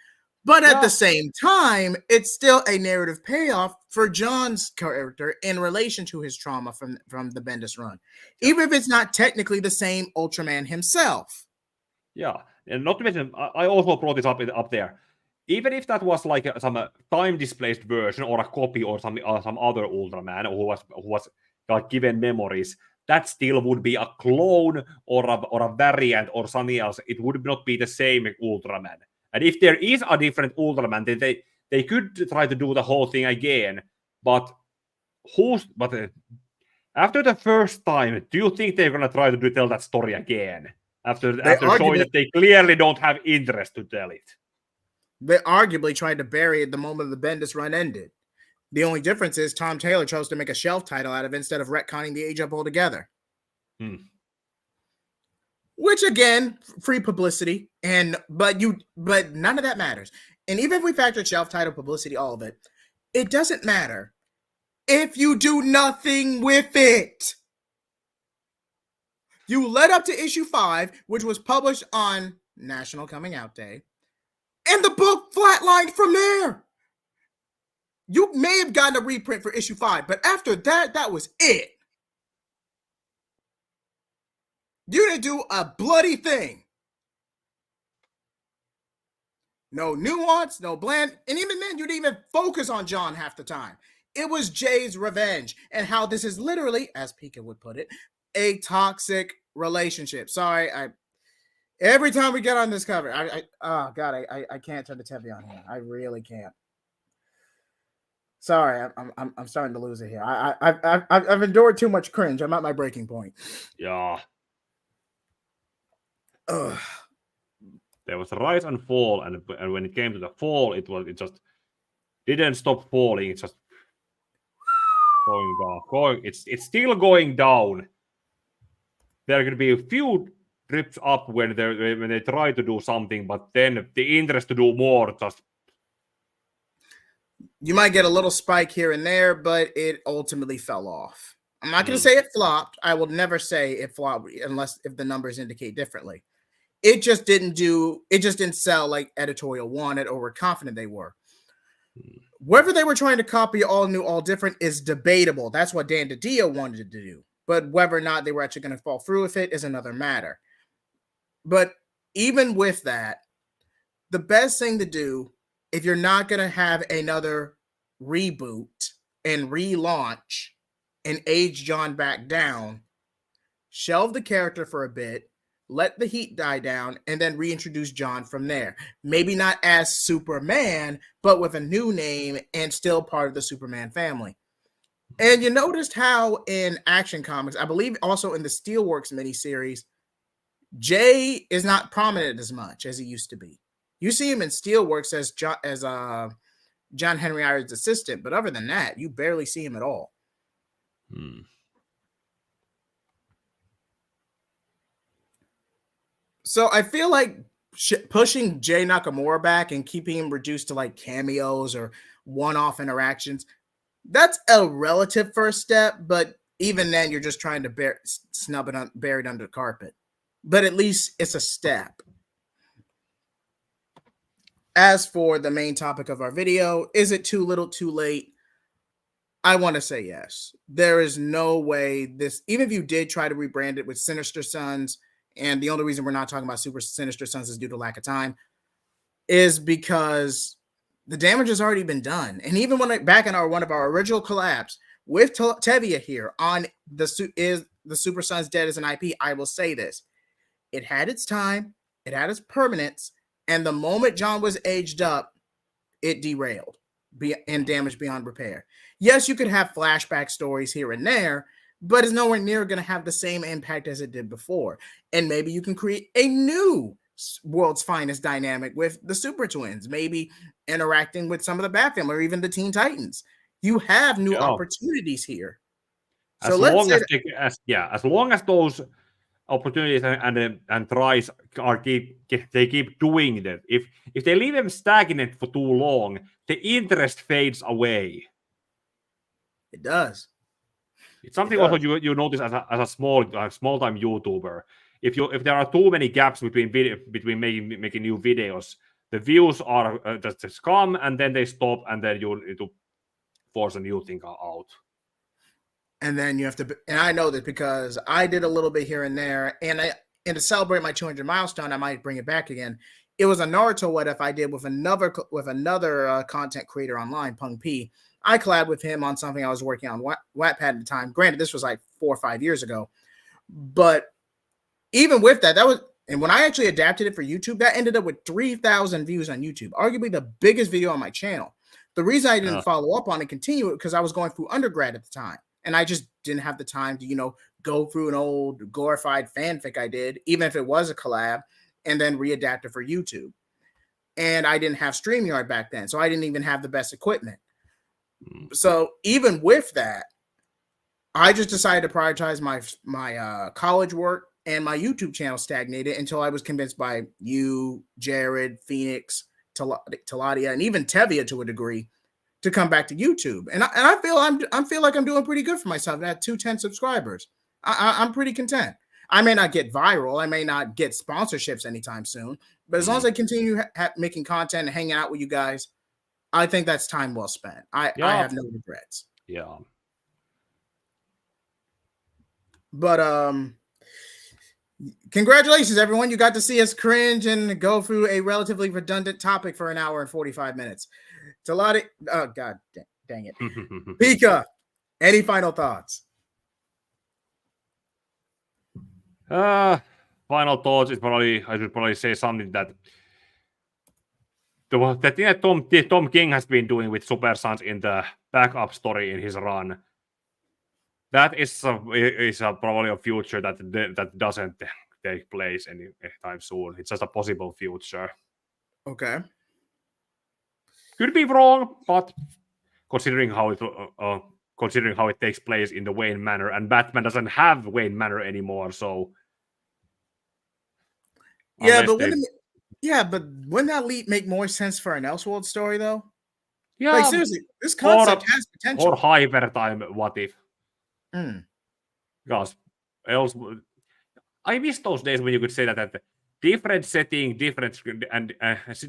But at the same time, it's still a narrative payoff for Jon's character in relation to his trauma from the Bendis run, even if it's not technically the same Ultraman himself. Yeah, and not to mention, I also brought this up there. Even if that was like some time-displaced version or a copy or some other Ultraman who was like given memories, that still would be a clone or a variant or something else. It would not be the same Ultraman. And if there is a different Ultraman, then they could try to do the whole thing again. But after the first time, do you think they're gonna try to tell that story again? After showing that they clearly don't have interest to tell it. They arguably tried to bury it the moment the Bendis run ended. The only difference is Tom Taylor chose to make a shelf title out of it instead of retconning the age up altogether. Which again, free publicity, but none of that matters. And even if we factor shelf title, publicity, all of it, it doesn't matter if you do nothing with it. You led up to issue 5, which was published on National Coming Out Day, and the book flatlined from there. You may have gotten a reprint for issue 5, but after that, that was it. You didn't do a bloody thing. No nuance, no bland, and even then, you didn't even focus on Jon half the time. It was Jay's revenge, and how this is literally, as Pika would put it, a toxic relationship. Sorry, every time we get on this cover, I can't turn the TV on here. I really can't. Sorry, I'm starting to lose it here. I've endured too much cringe. I'm at my breaking point. Yeah. Ugh. There was a rise and fall, and when it came to the fall, it just didn't stop falling. It's just going down. It's still going down. There are going to be a few trips up when they try to do something, but then the interest to do more just. You might get a little spike here and there, but it ultimately fell off. I'm not going to say it flopped. I will never say it flopped unless if the numbers indicate differently. It just didn't sell like editorial wanted or were confident they were. Whether they were trying to copy All New, All Different is debatable. That's what Dan DiDio wanted to do. But whether or not they were actually going to fall through with it is another matter. But even with that, the best thing to do, if you're not going to have another reboot and relaunch and age John back down, shelve the character for a bit, let the heat die down, and then reintroduce John from there. Maybe not as Superman, but with a new name and still part of the Superman family. And you noticed how in Action Comics, I believe also in the Steelworks miniseries, Jay is not prominent as much as he used to be. You see him in Steelworks as John Henry Iron's assistant, but other than that, you barely see him at all. So I feel like pushing Jay Nakamura back and keeping him reduced to like cameos or one-off interactions, that's a relative first step, but even then you're just trying to snub it buried under the carpet. But at least it's a step. As for the main topic of our video, is it too little too late? I want to say yes. There is no way this, even if you did try to rebrand it with Sinister Sons, and the only reason we're not talking about Super Sinister Sons is due to lack of time, is because the damage has already been done. And even when back in one of our original collabs with Tevia here on the Super Sons Dead as an IP, I will say this. It had its time, it had its permanence, and the moment John was aged up, it derailed and damaged beyond repair. Yes, you could have flashback stories here and there, but it's nowhere near going to have the same impact as it did before. And maybe you can create a new World's Finest dynamic with the Super Twins, maybe interacting with some of the Bat Family or even the Teen Titans. You have new opportunities here. So as long as those opportunities and tries they keep doing that. If they leave them stagnant for too long, the interest fades away. It does. It's something also you notice as a small time YouTuber. If there are too many gaps between making new videos, the views are just come and then they stop, and then you need to force a new thing out. And then you have to, and I know that because I did a little bit here and there, and to celebrate my 200 milestone, I might bring it back again. It was a Naruto What If I did with another content creator online, Pung P. I collabed with him on something I was working on Wattpad at the time. Granted, this was like 4 or 5 years ago, but even with that was, and when I actually adapted it for YouTube, that ended up with 3,000 views on YouTube, arguably the biggest video on my channel. The reason I didn't follow up on and continue it because I was going through undergrad at the time. And I just didn't have the time to, go through an old glorified fanfic I did, even if it was a collab, and then readapt it for YouTube. And I didn't have StreamYard back then, so I didn't even have the best equipment. So even with that, I just decided to prioritize my college work, and my YouTube channel stagnated until I was convinced by you, Jared, Phoenix, Taladia, and even Tevia to a degree to come back to YouTube. And I feel like I'm doing pretty good for myself. I had 210 subscribers. I'm pretty content. I may not get viral. I may not get sponsorships anytime soon. But as long as I continue making content and hanging out with you guys, I think that's time well spent. I have no regrets. Yeah. But congratulations, everyone. You got to see us cringe and go through a relatively redundant topic for an hour and 45 minutes. It's a lot of, oh, God dang it. Pika, any final thoughts? Final thoughts is I should probably say something that the thing that Tom King has been doing with Super Sons in the backup story in his run, that is probably a future that doesn't take place anytime soon. It's just a possible future. Okay. Could be wrong, but considering how it takes place in the Wayne Manor, and Batman doesn't have Wayne Manor anymore, so yeah, but wouldn't that make more sense for an Elseworld story though? Yeah, Like seriously, this concept has or potential. hyper time. What if? Mm. Because else, I miss those days when you could say that different setting, different and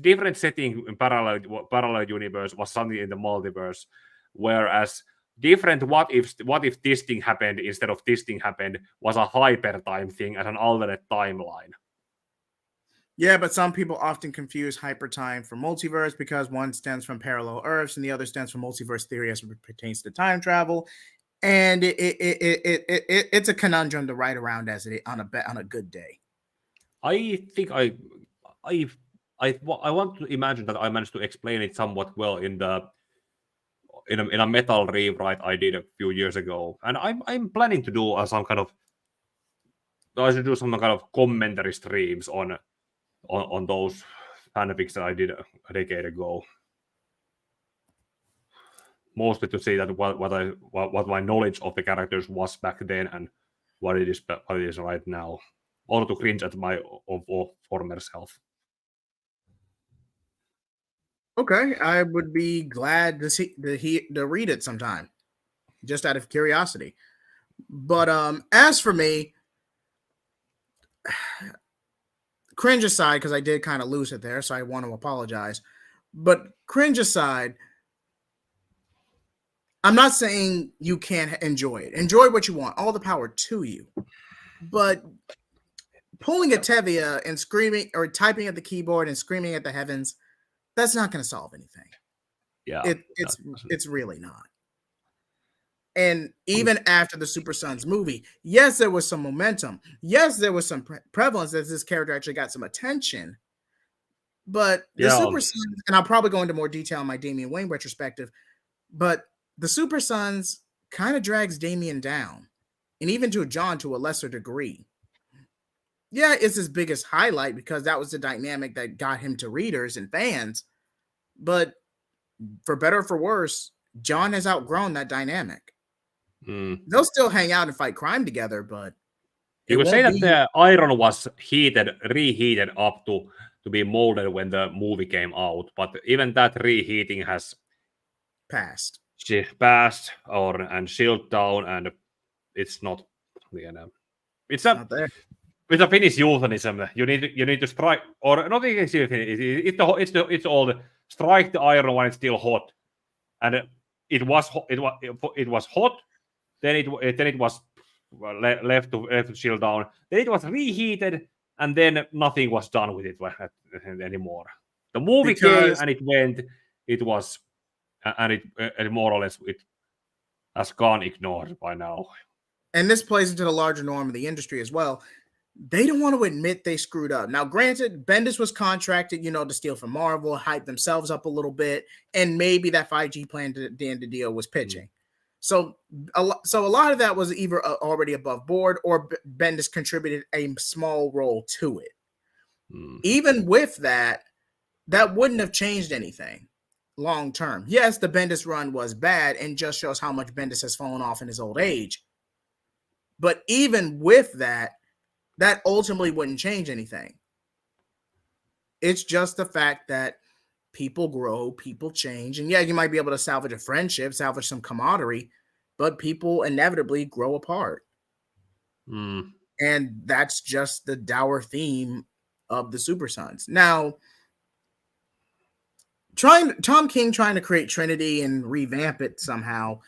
different setting in parallel universe was something in the multiverse, whereas different what if this thing happened instead of this thing happened was a hyper time thing as an alternate timeline. Yeah, but some people often confuse hypertime for multiverse because one stems from parallel Earths and the other stems from multiverse theory as it pertains to time travel. And it's a conundrum to write around as it on a good day. I think I I want to imagine that I managed to explain it somewhat well in a metal rewrite I did a few years ago, and I'm planning to do some kind of I should do some kind of commentary streams on those fanfics that I did a decade ago. Mostly to see that what my knowledge of the characters was back then and what it is right now. Also to cringe at my of former self. Okay, I would be glad to read it sometime, just out of curiosity. But as for me, cringe aside, because I did kind of lose it there, so I want to apologize. But cringe aside, I'm not saying you can't enjoy it. Enjoy what you want, all the power to you. But pulling a Tevia and screaming or typing at the keyboard and screaming at the heavens, that's not going to solve anything. Yeah, It's really not. And even after the Super Sons movie, yes, there was some momentum. Yes, there was some prevalence that this character actually got some attention. But the Super Sons, and I'll probably go into more detail in my Damian Wayne retrospective, but the Super Sons kind of drags Damian down, and even to John to a lesser degree. Yeah, it's his biggest highlight because that was the dynamic that got him to readers and fans. But for better or for worse, John has outgrown that dynamic. They'll still hang out and fight crime together, but you could say that the iron was reheated up to be molded when the movie came out, but even that reheating has passed. And chilled down, and it's not. It's not there. It's a Finnish euphemism. You need to strike, or not even it's all the strike the iron when it's still hot, and it was hot. Then it was left to chill down. Then it was reheated, and then nothing was done with it anymore. The movie came and it went. It was, and it more or less it has gone ignored by now. And this plays into the larger norm of the industry as well. They don't want to admit they screwed up. Now, granted, Bendis was contracted, to steal from Marvel, hype themselves up a little bit, and maybe that 5G plan to the end of the deal was pitching. So a lot of that was either already above board or Bendis contributed a small role to it. Even with that wouldn't have changed anything long term. Yes, the Bendis run was bad and just shows how much Bendis has fallen off in his old age. But even with that ultimately wouldn't change anything. It's just the fact that people grow, people change. And yeah, you might be able to salvage a friendship, salvage some camaraderie, but people inevitably grow apart. And that's just the dour theme of the Super Sons. Now, Tom King trying to create Trinity and revamp it somehow,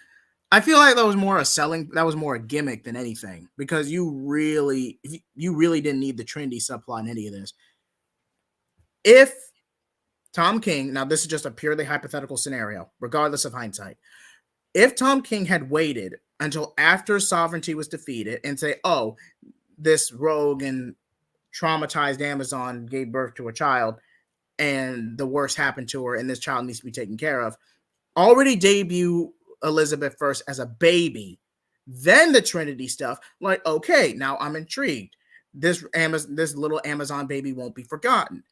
I feel like that was more a gimmick than anything, because you really didn't need the Trinity subplot in any of this. If Tom King, now this is just a purely hypothetical scenario, regardless of hindsight, if Tom King had waited until after Sovereignty was defeated and say, oh, this rogue and traumatized Amazon gave birth to a child and the worst happened to her and this child needs to be taken care of, already debut Elizabeth first as a baby, then the Trinity stuff, like, okay, now I'm intrigued. This little Amazon baby won't be forgotten.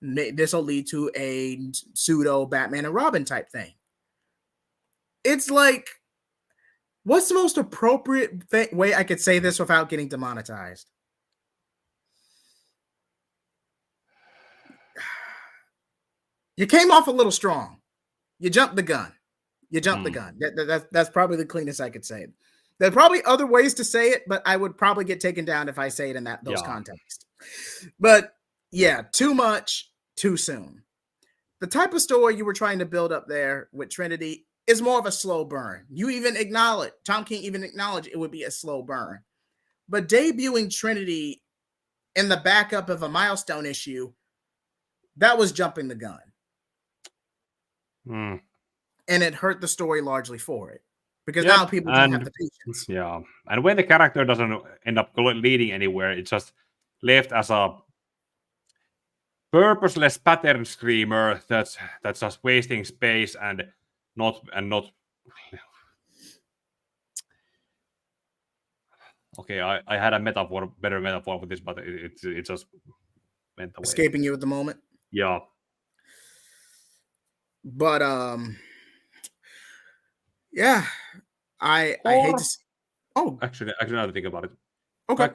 This will lead to a pseudo Batman and Robin type thing. It's like, what's the most appropriate way I could say this without getting demonetized? You came off a little strong. You jumped the gun. You jumped the gun. That's probably the cleanest I could say it. There are probably other ways to say it, but I would probably get taken down if I say it in those contexts. But yeah, too much, too soon. The type of story you were trying to build up there with Trinity is more of a slow burn. You even acknowledge, Tom King even acknowledged it would be a slow burn. But debuting Trinity in the backup of a milestone issue, that was jumping the gun. And it hurt the story largely for it. Because now people don't have the patience. Yeah. And when the character doesn't end up leading anywhere, it's just left as a purposeless pattern screamer that's just wasting space and not okay, I had a better metaphor for this, but it just went away. Escaping you at the moment. Yeah. But yeah, I hate to. Actually, now to think about it. Okay.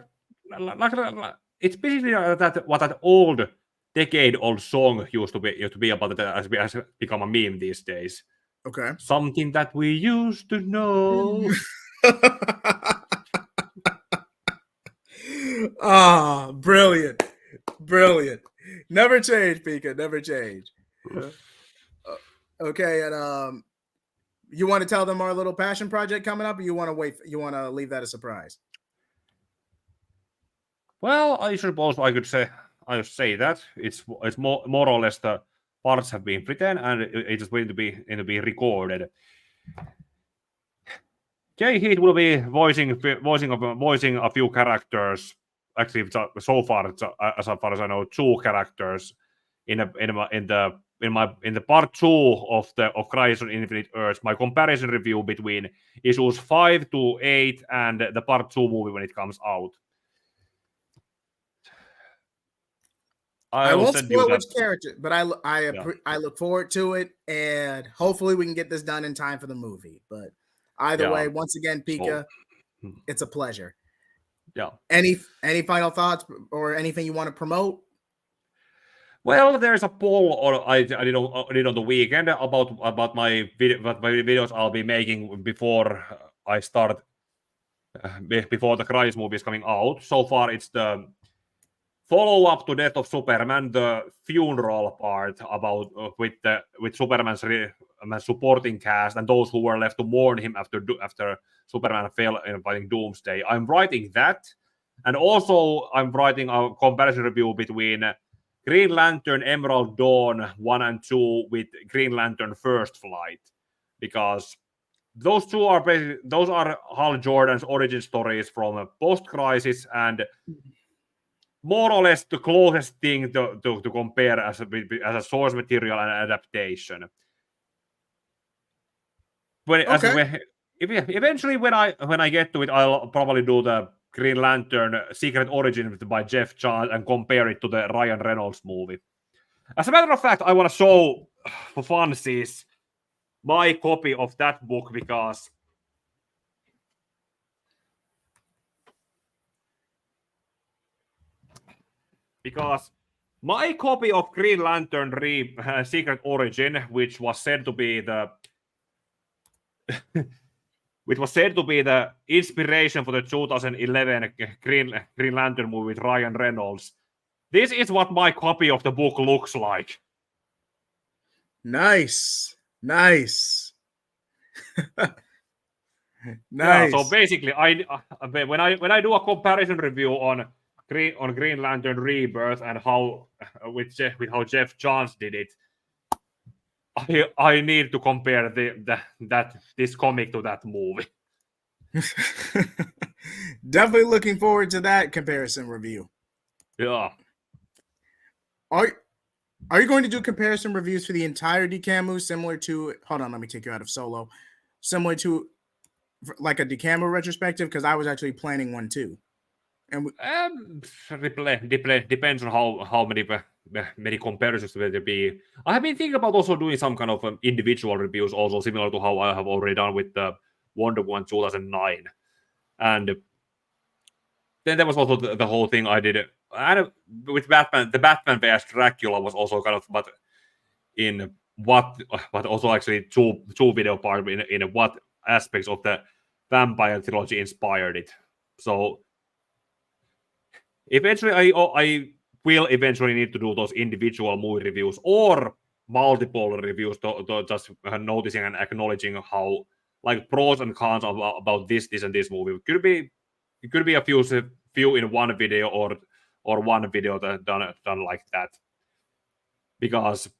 Like it's basically what that old decade-old song used to be about that has become a meme these days. Okay. Something that we used to know. Brilliant. Never change, Pika. Never change. Okay, and you want to tell them our little passion project coming up, or you want to wait? You want to leave that a surprise? Well, I suppose I could say that it's more or less the parts have been written and it's going to be recorded. Jay Heath will be voicing a few characters. Actually, so far, as far as I know, 2 characters in the part 2 of Crisis on Infinite Earths. My comparison review between issues 5 to 8 and the part 2 movie when it comes out. I won't spoil which character, but I look forward to it, and hopefully we can get this done in time for the movie. But either way, once again, Pika, it's a pleasure. Yeah. Any final thoughts or anything you want to promote? Well, there's a poll I did on the weekend about my videos I'll be making before I start before the Crisis movie is coming out. So far, it's the follow-up to Death of Superman, the funeral part about with Superman's supporting cast and those who were left to mourn him after Superman fell in fighting Doomsday. I'm writing that, and also I'm writing a comparison review between Green Lantern Emerald Dawn 1 and 2 with Green Lantern First Flight, because those are Hal Jordan's origin stories from post-Crisis and more or less the closest thing to compare as a source material and adaptation. Eventually, when I get to it, I'll probably do the Green Lantern Secret Origin by Jeff Johns and compare it to the Ryan Reynolds movie. As a matter of fact, I want to show for funsies my copy of that book because my copy of Green Lantern Secret Origin, which was said to be the inspiration for the 2011 Green Lantern movie with Ryan Reynolds. This is what my copy of the book looks like. Nice. Nice. Yeah, so basically, when I do a comparison review on Green Lantern Rebirth and how how Jeff Johns did it, I need to compare this comic to that movie. Definitely looking forward to that comparison review. Yeah. Are you going to do comparison reviews for the entire DCAMU similar to? Hold on, let me take you out of Solo. Similar to like a DCAMU retrospective, because I was actually planning one too. And depends on how many comparisons there be. I have been thinking about also doing some kind of individual reviews, also similar to how I have already done with the Wonderwoman 2009, and then there was also the whole thing I did. And with Batman, the Batman vs Dracula was also kind of, but in but also actually two video part in what aspects of the vampire trilogy inspired it. So eventually I will eventually need to do those individual movie reviews or multiple reviews to just noticing and acknowledging how like pros and cons about this and this movie. It could be a few in one video or one video that done like that. Because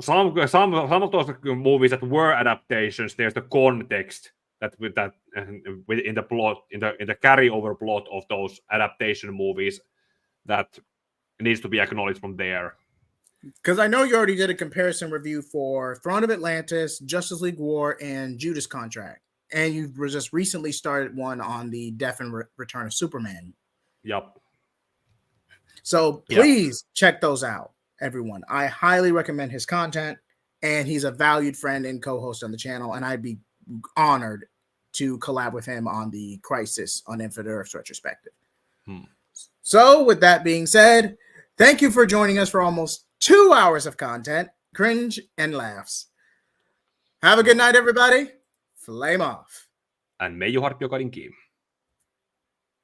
some of those movies that were adaptations, there's the context that in the plot, in the carryover plot of those adaptation movies that needs to be acknowledged from there. Because I know you already did a comparison review for Throne of Atlantis, Justice League War, and Judas Contract, and you just recently started one on the Death and Return of Superman. Yep. So please check those out, everyone. I highly recommend his content, and he's a valued friend and co-host on the channel, and I'd be honored to collab with him on the Crisis on Infinite Earths retrospective. So with that being said, thank you for joining us for almost 2 hours of content, cringe, and laughs. Have a good night, everybody. Flame off. And may your heart be guiding key.